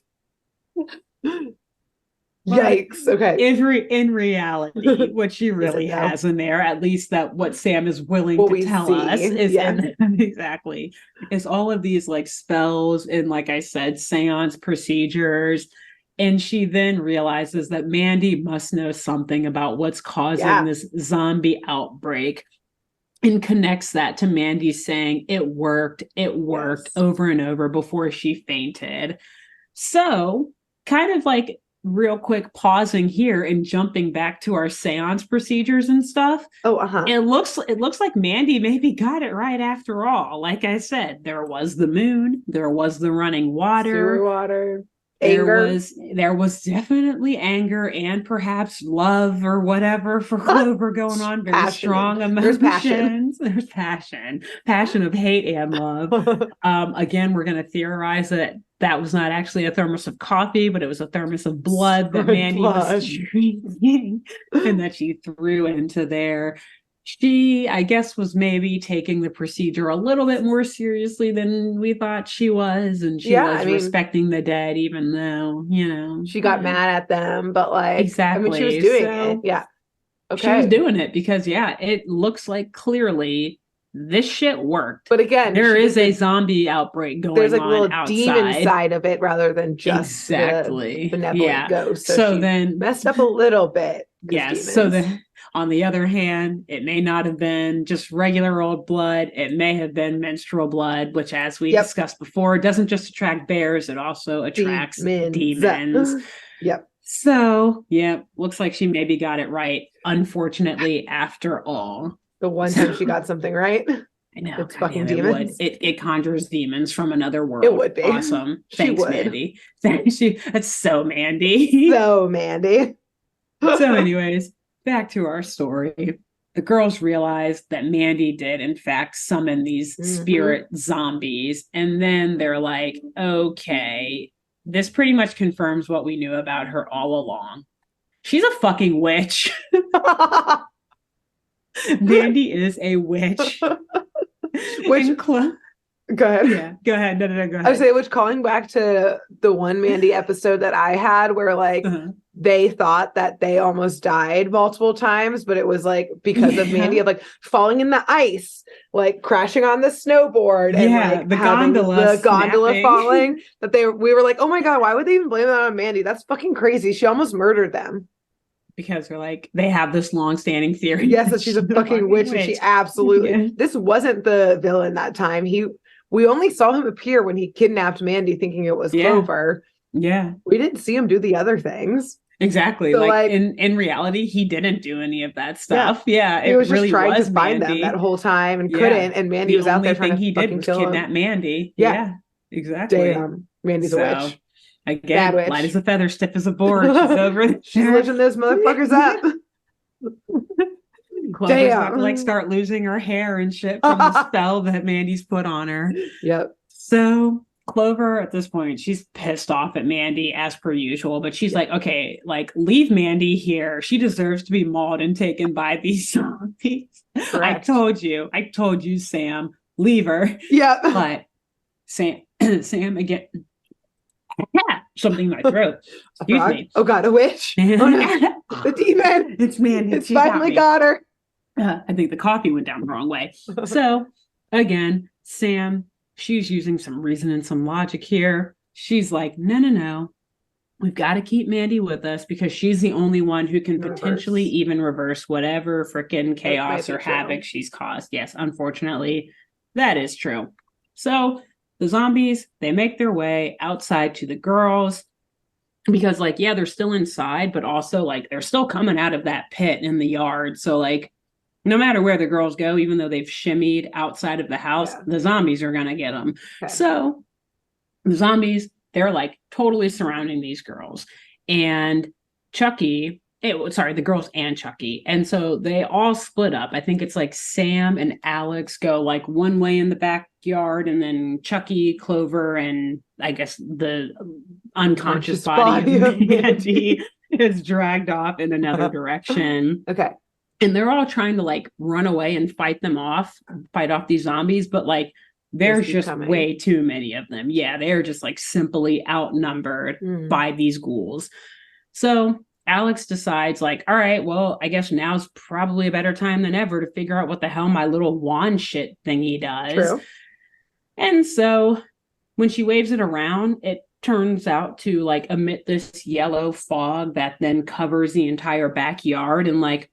Speaker 1: Yikes. Okay.
Speaker 2: In reality, what she really has in there, at least that what Sam is willing to tell us is exactly, is all of these like spells and, like I said, seance procedures. And she then realizes that Mandy must know something about what's causing this zombie outbreak, and connects that to Mandy saying it worked over and over before she fainted. So kind of like real quick pausing here and jumping back to our seance procedures and stuff. It looks like Mandy maybe got it right after all. Like I said, there was the moon, there was the running water,
Speaker 1: sewer water, anger.
Speaker 2: There was definitely anger and perhaps love or whatever for Clover going on. Very strong emotions. There's passion of hate and love. Again, we're going to theorize that was not actually a thermos of coffee, but it was a thermos of blood that Mandy was drinking and that she threw into there. She, I guess, was maybe taking the procedure a little bit more seriously than we thought she was. And she was respecting the dead, even though,
Speaker 1: she got mad at them, but like,
Speaker 2: exactly.
Speaker 1: she was doing it. Yeah. Okay.
Speaker 2: She was doing it because, it looks like clearly this shit worked.
Speaker 1: But again,
Speaker 2: there is a zombie outbreak going on. There's like a little outside.
Speaker 1: Demon side of it rather than just the benevolent ghost. So then messed up a little bit.
Speaker 2: Yes. So then on the other hand, it may not have been just regular old blood. It may have been menstrual blood, which, as we discussed before, doesn't just attract bears. It also attracts demons.
Speaker 1: Yep.
Speaker 2: So, looks like she maybe got it right. Unfortunately, after all.
Speaker 1: The one time she got something right.
Speaker 2: I know.
Speaker 1: It's fucking demons.
Speaker 2: It conjures demons from another world.
Speaker 1: It would be.
Speaker 2: Awesome. Thanks, Mandy. That's so Mandy.
Speaker 1: So Mandy.
Speaker 2: So anyways, back to our story. The girls realize that Mandy did, in fact, summon these spirit zombies. And then they're like, okay, this pretty much confirms what we knew about her all along. She's a fucking witch. Mandy is a witch.
Speaker 1: Go ahead.
Speaker 2: Yeah, go ahead. No, go ahead.
Speaker 1: I would say, which, calling back to the one Mandy episode that I had where like they thought that they almost died multiple times, but it was like because of Mandy, of like falling in the ice, like crashing on the snowboard, and like
Speaker 2: the gondola
Speaker 1: falling. We were like, oh my God, why would they even blame that on Mandy? That's fucking crazy. She almost murdered them.
Speaker 2: Because they're like, they have this long-standing theory.
Speaker 1: Yes, that she's a fucking witch, and she absolutely. This wasn't the villain that time. We only saw him appear when he kidnapped Mandy, thinking it was Clover.
Speaker 2: Yeah,
Speaker 1: we didn't see him do the other things.
Speaker 2: Exactly. So like in reality, he didn't do any of that stuff. Yeah,
Speaker 1: he was just trying to find them that whole time and couldn't. And Mandy was out there trying to fucking kill him.
Speaker 2: Kidnap Mandy. Yeah, exactly.
Speaker 1: Damn, Mandy's a witch.
Speaker 2: Again, light as a feather, stiff as a board. She's over there.
Speaker 1: She's lifting those motherfuckers up.
Speaker 2: Clover's about to like start losing her hair and shit from the spell that Mandy's put on her.
Speaker 1: Yep.
Speaker 2: So Clover at this point, she's pissed off at Mandy as per usual, but she's like, okay, like leave Mandy here. She deserves to be mauled and taken by these zombies. I told you, Sam, leave her.
Speaker 1: Yeah.
Speaker 2: But Sam again. Something in my throat. Excuse me.
Speaker 1: Oh God, a witch. Oh no. The demon.
Speaker 2: It's Mandy.
Speaker 1: It's finally got her.
Speaker 2: I think the coffee went down the wrong way. So again, Sam, she's using some reason and some logic here. She's like, no. We've got to keep Mandy with us because she's the only one who can potentially even reverse whatever freaking chaos or havoc she's caused. Yes, unfortunately, that is true. So the zombies, they make their way outside to the girls because like, they're still inside, but also like they're still coming out of that pit in the yard. So like, no matter where the girls go, even though they've shimmied outside of the house, the zombies are going to get them. Okay. So the zombies, they're like totally surrounding these girls. And Chucky, the girls and Chucky. And so they all split up. I think it's like Sam and Alex go like one way in the backyard, and then Chucky, Clover, and I guess the unconscious body of Mandy is dragged off in another direction.
Speaker 1: Okay.
Speaker 2: And they're all trying to like run away and fight off these zombies, but like there's just way too many of them. Yeah, they're just like simply outnumbered by these ghouls. So Alex decides like, all right, well, I guess now's probably a better time than ever to figure out what the hell my little wand shit thingy does.
Speaker 1: True.
Speaker 2: And so when she waves it around, it turns out to like emit this yellow fog that then covers the entire backyard. And like,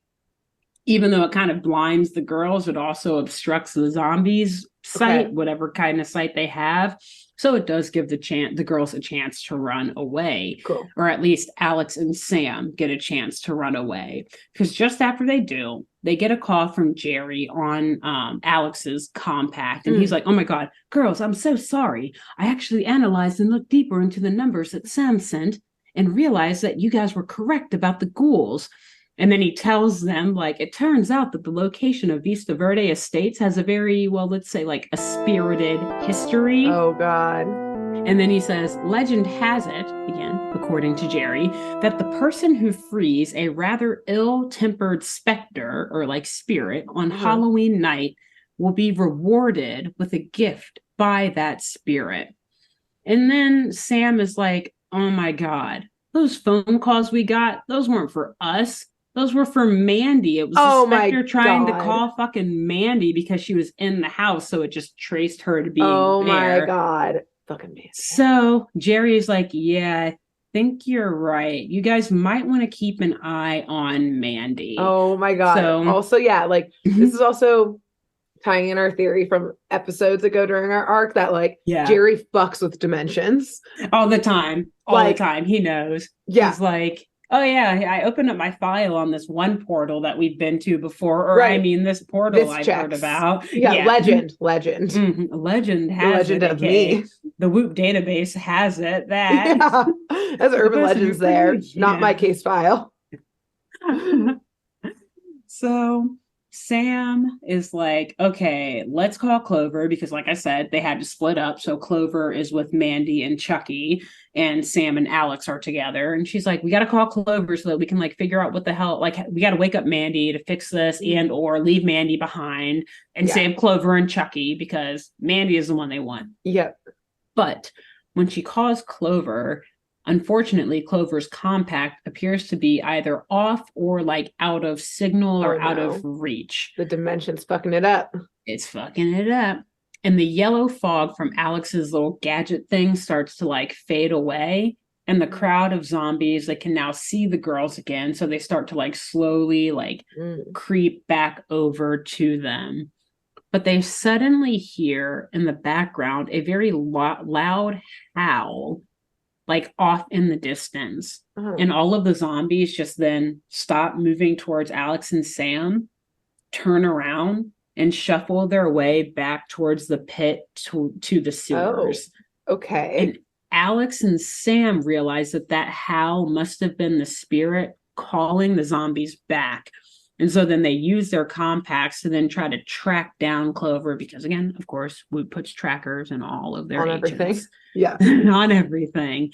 Speaker 2: even though it kind of blinds the girls, it also obstructs the zombies' sight, whatever kind of sight they have. So it does give the girls a chance to run away.
Speaker 1: Cool.
Speaker 2: Or at least Alex and Sam get a chance to run away. Because just after they do, they get a call from Jerry on Alex's compact. And he's like, oh my God, girls, I'm so sorry. I actually analyzed and looked deeper into the numbers that Sam sent and realized that you guys were correct about the ghouls. And then he tells them, like, it turns out that the location of Vista Verde Estates has a very, well, let's say, like, a spirited history.
Speaker 1: Oh, God.
Speaker 2: And then he says, legend has it, again, according to Jerry, that the person who frees a rather ill-tempered specter, or, like, spirit, on Halloween night will be rewarded with a gift by that spirit. And then Sam is like, oh, my God, those phone calls we got, those weren't for us. Those were for Mandy. It was the specter trying to call fucking Mandy because she was in the house. So it just traced her to being there.
Speaker 1: Oh my God. Fucking Mandy.
Speaker 2: So Jerry's like, yeah, I think you're right. You guys might want to keep an eye on Mandy.
Speaker 1: Oh my God. So, also, yeah, like this is also tying in our theory from episodes ago during our arc that like Jerry fucks with dimensions.
Speaker 2: All the time. All the time. He knows.
Speaker 1: Yeah.
Speaker 2: He's like, oh, yeah, I opened up my file on this one portal that we've been to before. Or, I mean, this portal I've heard about.
Speaker 1: Yeah, legend.
Speaker 2: Legend has
Speaker 1: the legend
Speaker 2: it.
Speaker 1: Of me.
Speaker 2: The Whoop database has it. That.
Speaker 1: Yeah. As urban legends there. Not my case file.
Speaker 2: So Sam is like, okay, let's call Clover because, like I said, they had to split up. So Clover is with Mandy and Chucky, and Sam and Alex are together. And she's like, we got to call Clover so that we can like figure out what the hell, like we got to wake up Mandy to fix this and or leave Mandy behind and save Clover and Chucky because Mandy is the one they want.
Speaker 1: Yep.
Speaker 2: But when she calls Clover, unfortunately, Clover's compact appears to be either off or like out of signal or out of reach.
Speaker 1: The dimension's fucking it up.
Speaker 2: It's fucking it up. And the yellow fog from Alex's little gadget thing starts to like fade away. And the crowd of zombies, they can now see the girls again. So they start to like slowly like creep back over to them. But they suddenly hear in the background a very loud howl, like off in the distance. And all of the zombies just then stop moving towards Alex and Sam, turn around, and shuffle their way back towards the pit to the sewers.
Speaker 1: Oh, okay.
Speaker 2: And Alex and Sam realize that howl must have been the spirit calling the zombies back. And so then they use their compacts to then try to track down Clover because, again, of course, Wood puts trackers in all of their agents.
Speaker 1: Everything. Yeah.
Speaker 2: On everything.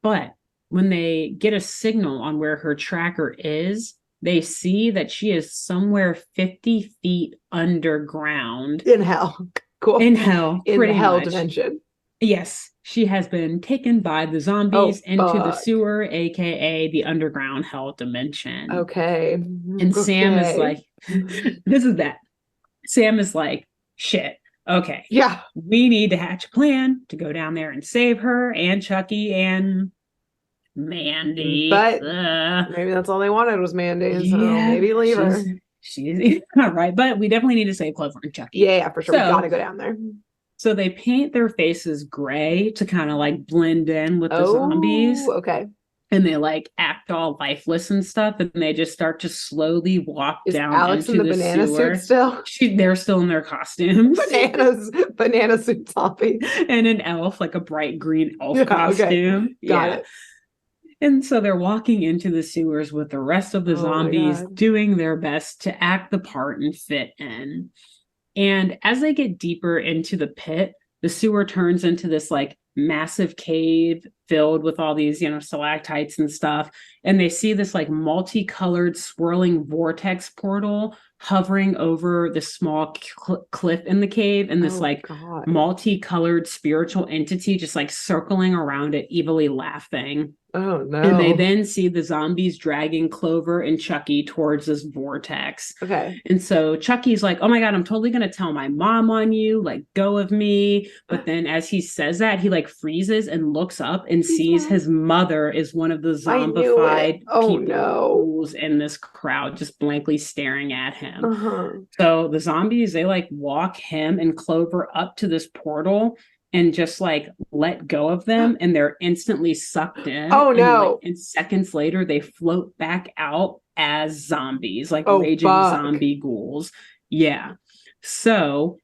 Speaker 2: But when they get a signal on where her tracker is, they see that she is somewhere 50 feet underground.
Speaker 1: In hell. Cool.
Speaker 2: In hell.
Speaker 1: In the hell dimension.
Speaker 2: Yes. She has been taken by the zombies into the sewer, aka the underground hell dimension.
Speaker 1: Okay.
Speaker 2: And Sam is like, this is that. Sam is like, shit. Okay.
Speaker 1: Yeah.
Speaker 2: We need to hatch a plan to go down there and save her and Chucky and Mandy.
Speaker 1: But maybe that's all they wanted was Mandy. So maybe leave her.
Speaker 2: She's all right. But we definitely need to save Clover and Chucky.
Speaker 1: Yeah, for sure. So, we gotta go down there.
Speaker 2: So they paint their faces gray to kind of like blend in with the zombies.
Speaker 1: Okay.
Speaker 2: And they like act all lifeless and stuff, and they just start to slowly walk down
Speaker 1: Alex
Speaker 2: into
Speaker 1: in the banana
Speaker 2: sewer.
Speaker 1: Suit still?
Speaker 2: They're still in their costumes.
Speaker 1: Banana suit zombie.
Speaker 2: And an elf, like a bright green elf costume.
Speaker 1: Okay. Got it.
Speaker 2: And so they're walking into the sewers with the rest of the zombies doing their best to act the part and fit in. And as they get deeper into the pit, the sewer turns into this like massive cave filled with all these, stalactites and stuff. And they see this like multicolored swirling vortex portal hovering over the small cliff in the cave, and this multicolored spiritual entity just like circling around it, evilly laughing.
Speaker 1: Oh no.
Speaker 2: And they then see the zombies dragging Clover and Chucky towards this vortex.
Speaker 1: Okay.
Speaker 2: And so Chucky's like, oh my God, I'm totally going to tell my mom on you, like, go of me. But then as he says that, he like freezes and looks up and sees his mother is one of the zombified people in this crowd, just blankly staring at him. So the zombies, they like walk him and Clover up to this portal and just like let go of them, and they're instantly sucked in.
Speaker 1: Oh no.
Speaker 2: And seconds later they float back out as zombies, like raging zombie ghouls. Yeah. So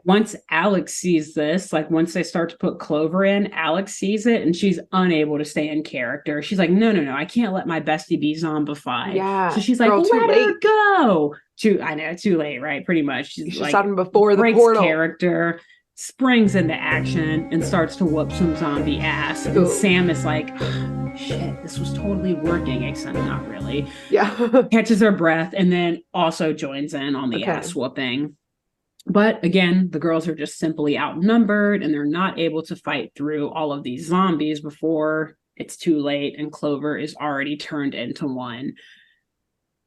Speaker 2: once Alex sees this, like once they start to put Clover in, Alex sees it and she's unable to stay in character. She's like, no, I can't let my bestie be zombified.
Speaker 1: Yeah.
Speaker 2: So she's like, let her go. I know, too late, right? Pretty much. She's like,
Speaker 1: shot him before the
Speaker 2: breaks
Speaker 1: portal.
Speaker 2: Character, springs into action and starts to whoop some zombie ass. And Sam is like, oh, shit, this was totally working, except not really.
Speaker 1: Yeah.
Speaker 2: Catches her breath and then also joins in on the ass whooping. But again, the girls are just simply outnumbered and they're not able to fight through all of these zombies before it's too late and Clover is already turned into one.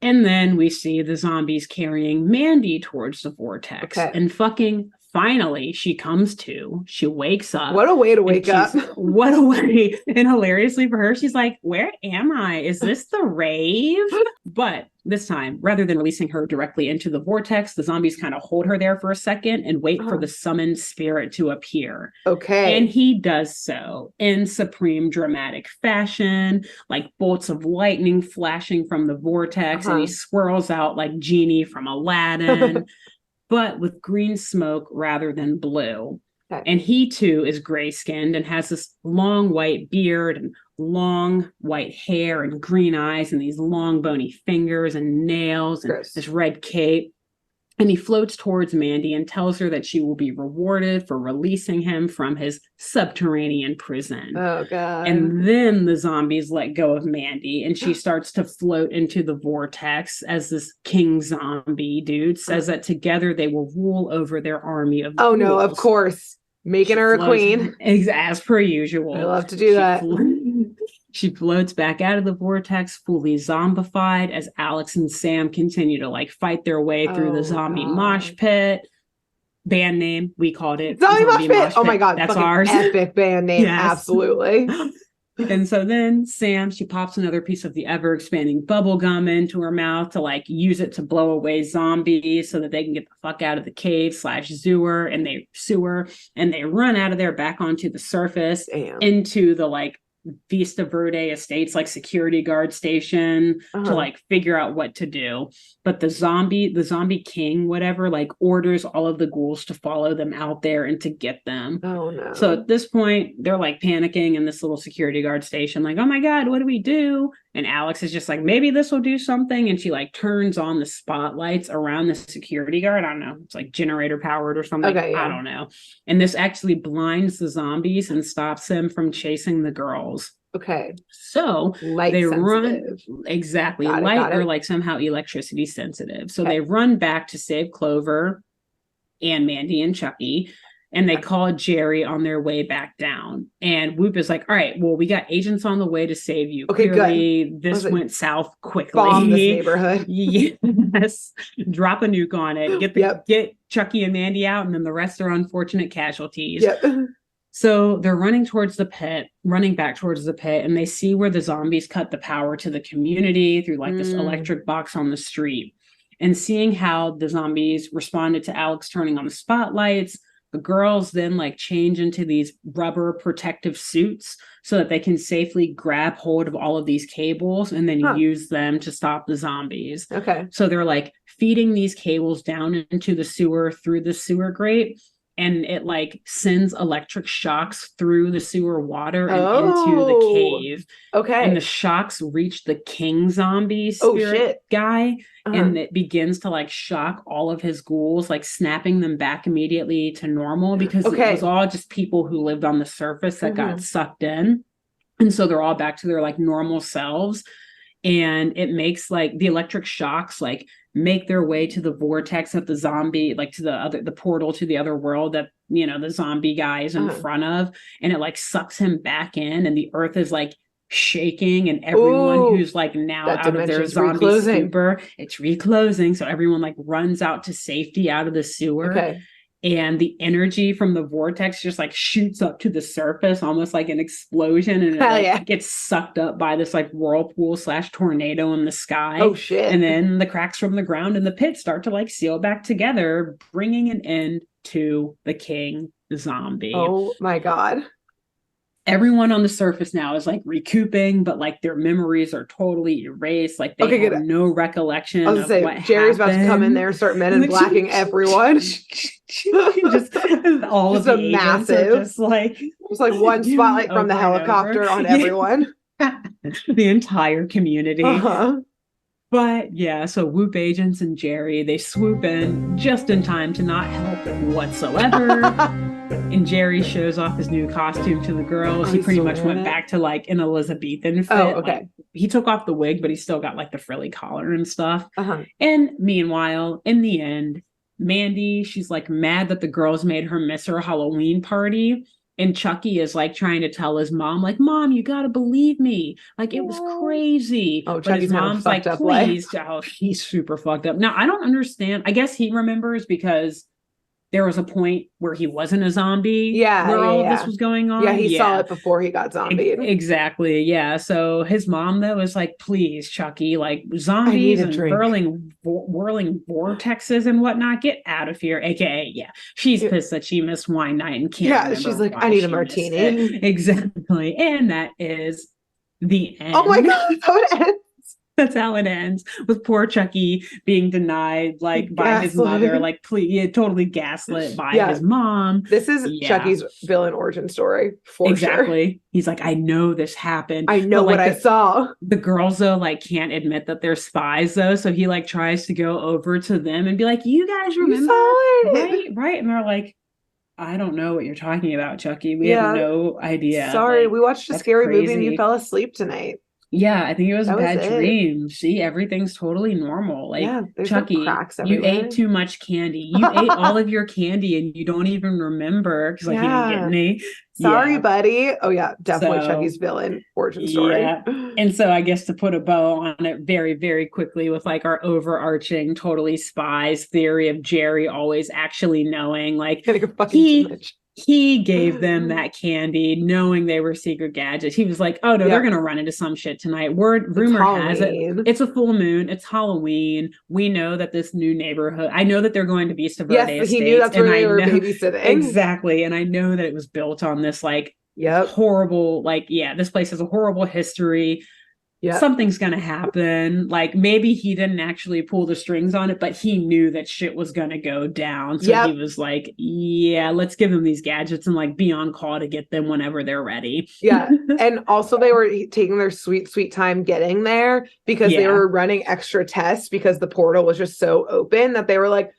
Speaker 2: And then we see the zombies carrying Mandy towards the vortex. And fucking finally, she comes to. She wakes up.
Speaker 1: What a way to wake up.
Speaker 2: What a way. And hilariously for her, she's like, where am I? Is this the rave? But this time, rather than releasing her directly into the vortex, the zombies kind of hold her there for a second and wait for the summoned spirit to appear. And he does so in supreme dramatic fashion, like bolts of lightning flashing from the vortex, and he swirls out like Genie from Aladdin. But with green smoke rather than blue. And he too is gray-skinned and has this long white beard and long white hair and green eyes and these long bony fingers and nails and this red cape. And he floats towards Mandy and tells her that she will be rewarded for releasing him from his subterranean prison.
Speaker 1: Oh, God.
Speaker 2: And then the zombies let go of Mandy and she starts to float into the vortex as this king zombie dude says that together they will rule over their army of ghouls.
Speaker 1: No, of course. Making her a queen.
Speaker 2: As per usual.
Speaker 1: I love to do that.
Speaker 2: She floats back out of the vortex, fully zombified, as Alex and Sam continue to like fight their way through the zombie mosh pit. Band name, we called it
Speaker 1: Zombie Mosh Pit. Oh my God,
Speaker 2: that's ours.
Speaker 1: Epic band name, absolutely.
Speaker 2: And so then Sam, she pops another piece of the ever expanding bubble gum into her mouth to like use it to blow away zombies so that they can get the fuck out of the cave /sewer, and they run out of there back onto the surface into the like Vista Verde Estates like security guard station to like figure out what to do. But the zombie king, whatever, like orders all of the ghouls to follow them out there and to get them.
Speaker 1: Oh no.
Speaker 2: So at this point, they're like panicking in this little security guard station, like, oh my God, what do we do? And Alex is just like, maybe this will do something. And she like turns on the spotlights around the security guard. I don't know. It's like generator powered or something. I don't know. And this actually blinds the zombies and stops them from chasing the girls. So
Speaker 1: light
Speaker 2: they
Speaker 1: sensitive.
Speaker 2: Run exactly light or like somehow electricity sensitive. So they run back to save Clover and Mandy and Chucky. And they call Jerry on their way back down. And Whoop is like, all right, well, we got agents on the way to save you. Clearly, this went south quickly.
Speaker 1: Bomb this neighborhood.
Speaker 2: Yes. Drop a nuke on it. Get Chucky and Mandy out, and then the rest are unfortunate casualties. So they're running back towards the pit, and they see where the zombies cut the power to the community through like this electric box on the street. And seeing how the zombies responded to Alex turning on the spotlights, the girls then like change into these rubber protective suits so that they can safely grab hold of all of these cables and then use them to stop the zombies. So they're like feeding these cables down into the sewer through the sewer grate. and it like sends electric shocks through the sewer water and into the cave.
Speaker 1: Okay.
Speaker 2: And the shocks reach the king zombie spirit guy. And it begins to like shock all of his ghouls, like snapping them back immediately to normal, because it was all just people who lived on the surface that got sucked in. And so they're all back to their like normal selves. And it makes like the electric shocks like make their way to the vortex of the zombie, like to the portal to the other world that, you know, the zombie guy is in front of, and it like sucks him back in, and the earth is like shaking, and everyone who's like now out of their zombie stupor, it's reclosing. So everyone like runs out to safety out of the sewer. And the energy from the vortex just like shoots up to the surface, almost like an explosion, and it gets sucked up by this like whirlpool / tornado in the sky. And then the cracks from the ground in the pit start to like seal back together, bringing an end to the king zombie.
Speaker 1: Oh my God.
Speaker 2: Everyone on the surface now is like recouping, but like their memories are totally erased. Like they have no recollection of what
Speaker 1: Jerry's
Speaker 2: happened.
Speaker 1: About to come in there and start men in blacking everyone.
Speaker 2: Just all of the massive, just like
Speaker 1: one spotlight from the helicopter on everyone.
Speaker 2: The entire community. But yeah, so Whoop agents and Jerry, they swoop in just in time to not help whatsoever. And Jerry shows off his new costume to the girls. He pretty much went back to like an Elizabethan fit. Like, he took off the wig, but he still got like the frilly collar and stuff. And meanwhile, in the end, Mandy, she's like mad that the girls made her miss her Halloween party. And Chucky is like trying to tell his mom, like, Mom, you got to believe me. Like, it was crazy.
Speaker 1: Oh,
Speaker 2: but
Speaker 1: Chucky's
Speaker 2: his mom's like, please. Oh, he's super fucked up. Now, I don't understand. I guess he remembers because there was a point where he wasn't a zombie. Where all of this was going on.
Speaker 1: Yeah, he saw it before he got zombied.
Speaker 2: Exactly. Yeah. So his mom, though, was like, please, Chucky, like zombies and whirling vortexes and whatnot, get out of here. AKA, she's pissed that she missed wine night and can't remember.
Speaker 1: She's like, I need a martini.
Speaker 2: Exactly. And that is the end.
Speaker 1: Oh my God, that's how it ends.
Speaker 2: That's how it ends, with poor Chucky being denied, like, by his mother, like, totally gaslit by his mom.
Speaker 1: This is Chucky's villain origin story, for sure.
Speaker 2: He's like, I know this happened.
Speaker 1: I know what I saw.
Speaker 2: The girls, though, like, can't admit that they're spies, though, so he, like, tries to go over to them and be like, you guys remember?
Speaker 1: You saw it.
Speaker 2: Right? And they're like, I don't know what you're talking about, Chucky. We have no idea.
Speaker 1: Sorry, we watched a scary movie and you fell asleep tonight.
Speaker 2: Yeah, I think it was a bad dream. See, everything's totally normal. Like, Chucky, you ate too much candy. You ate all of your candy and you don't even remember because like you didn't get any.
Speaker 1: Sorry, buddy. Oh yeah, definitely Chucky's villain origin story.
Speaker 2: Yeah. And so I guess to put a bow on it very, very quickly with like our overarching totally spies theory of Jerry always actually knowing, like he gave them that candy knowing they were secret gadgets. He was like, oh no, they're gonna run into some shit tonight. Rumor has it it's a full moon, it's Halloween. We know that this new neighborhood, I know that they're going to Vista Verde Estates,
Speaker 1: he knew that's where they were babysitting.
Speaker 2: Exactly. And I know that it was built on this like horrible, like, this place has a horrible history. Something's gonna happen. Like, maybe he didn't actually pull the strings on it, but he knew that shit was gonna go down. So he was like, let's give them these gadgets and like be on call to get them whenever they're ready.
Speaker 1: And also they were taking their sweet time getting there because they were running extra tests because the portal was just so open that they were like,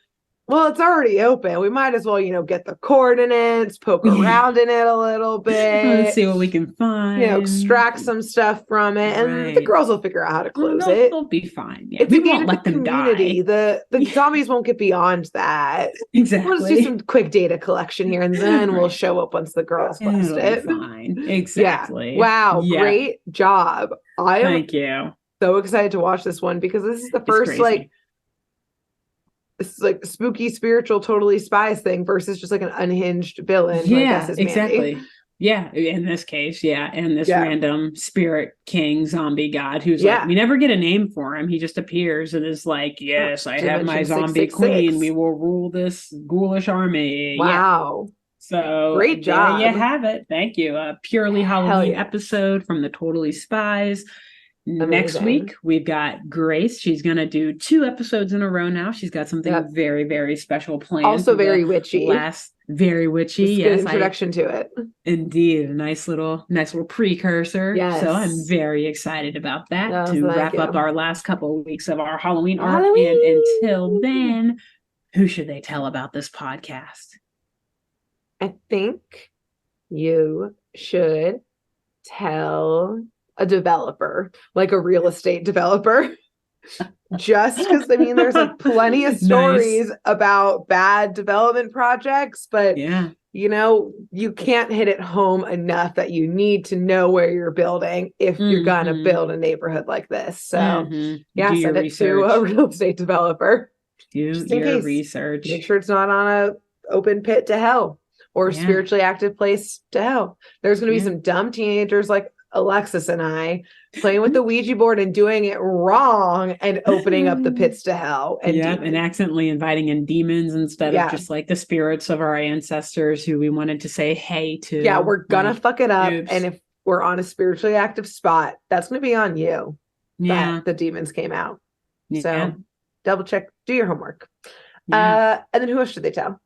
Speaker 1: well, it's already open. We might as well, get the coordinates, poke around in it a little bit.
Speaker 2: Let's see what we can find.
Speaker 1: Extract some stuff from it. And the girls will figure out how to close it.
Speaker 2: They'll be fine.
Speaker 1: We won't let them die. The zombies won't get beyond that.
Speaker 2: Exactly.
Speaker 1: We'll just do some quick data collection here and then we'll show up once the girls bust it.
Speaker 2: Fine. Exactly.
Speaker 1: Wow. Great job.
Speaker 2: Thank you.
Speaker 1: So excited to watch this one because this is the first this is like spooky, spiritual, totally spies thing versus just like an unhinged villain.
Speaker 2: Exactly. Yeah, in this case, and this random spirit king zombie god who's like, we never get a name for him. He just appears and is like, yes, I have my zombie 666. Queen. We will rule this ghoulish army.
Speaker 1: Wow.
Speaker 2: So
Speaker 1: great job.
Speaker 2: There you have it. Thank you. A purely Halloween episode from the Totally Spies. Amazing. Next week, we've got Grace. She's going to do 2 episodes in a row now. She's got something very, very special planned.
Speaker 1: Also very witchy.
Speaker 2: Very witchy.
Speaker 1: Yes, good introduction to it.
Speaker 2: Indeed, a nice little precursor.
Speaker 1: Yes.
Speaker 2: So I'm very excited about that to wrap up our last couple of weeks of our Halloween arc. And until then, who should they tell about this podcast?
Speaker 1: I think you should tell a developer, like a real estate developer. Just because there's like plenty of stories about bad development projects, but you can't hit it home enough that you need to know where you're building if you're gonna build a neighborhood like this. So send it to a real estate developer.
Speaker 2: Do your research.
Speaker 1: Make sure it's not on a open pit to hell or spiritually active place to hell. There's gonna be some dumb teenagers like Alexis and I playing with the Ouija board and doing it wrong and opening up the pits to hell and
Speaker 2: accidentally inviting in demons instead of just like the spirits of our ancestors who we wanted to say hey to.
Speaker 1: Yeah, we're gonna fuck it up. Oops. And if we're on a spiritually active spot, that's gonna be on you. That the demons came out. So double check, do your homework. And then who else should they tell?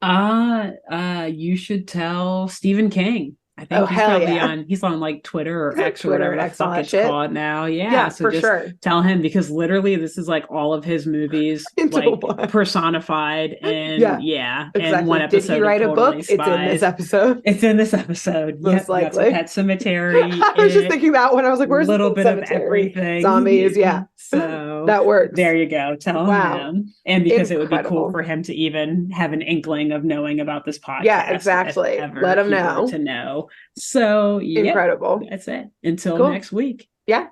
Speaker 2: You should tell Stephen King. I think he's probably he's on like Twitter or X or whatever the fuck it's called now. Yeah, so for just tell him, because literally this is like all of his movies like personified and and one episode.
Speaker 1: Did he write a book? It's in this episode.
Speaker 2: It's in this episode.
Speaker 1: Most likely.
Speaker 2: Pet Cemetery.
Speaker 1: I was just thinking that when I was like, where's
Speaker 2: a little bit
Speaker 1: cemetery?
Speaker 2: Of everything.
Speaker 1: Zombies,
Speaker 2: So
Speaker 1: that works.
Speaker 2: There you go. Tell him. And because it would be cool for him to even have an inkling of knowing about this podcast.
Speaker 1: Yeah, exactly. Let him know.
Speaker 2: To know. So
Speaker 1: incredible.
Speaker 2: That's it. Until next week.
Speaker 1: Yeah.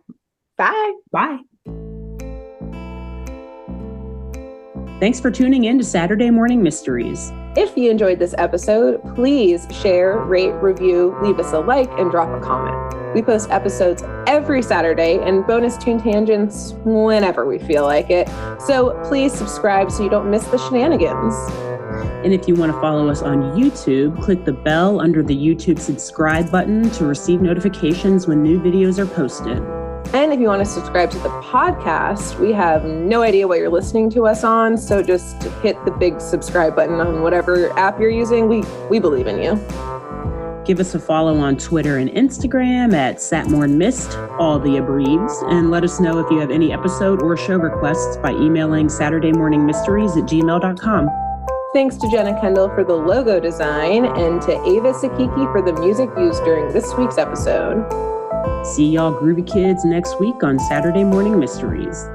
Speaker 1: Bye.
Speaker 2: Bye. Thanks for tuning in to Saturday Morning Mysteries.
Speaker 1: If you enjoyed this episode, please share, rate, review, leave us a like, and drop a comment. We post episodes every Saturday and bonus tune tangents whenever we feel like it. So please subscribe so you don't miss the shenanigans.
Speaker 2: And if you want to follow us on YouTube, click the bell under the YouTube subscribe button to receive notifications when new videos are posted.
Speaker 1: And if you want to subscribe to the podcast, we have no idea what you're listening to us on, so just hit the big subscribe button on whatever app you're using. We believe in you.
Speaker 2: Give us a follow on Twitter and Instagram at SatmornMist, all the abreves, and let us know if you have any episode or show requests by emailing SaturdayMorningMysteries@gmail.com.
Speaker 1: Thanks to Jenna Kendall for the logo design and to Ava Sakiki for the music used during this week's episode.
Speaker 2: See y'all groovy kids next week on Saturday Morning Mysteries.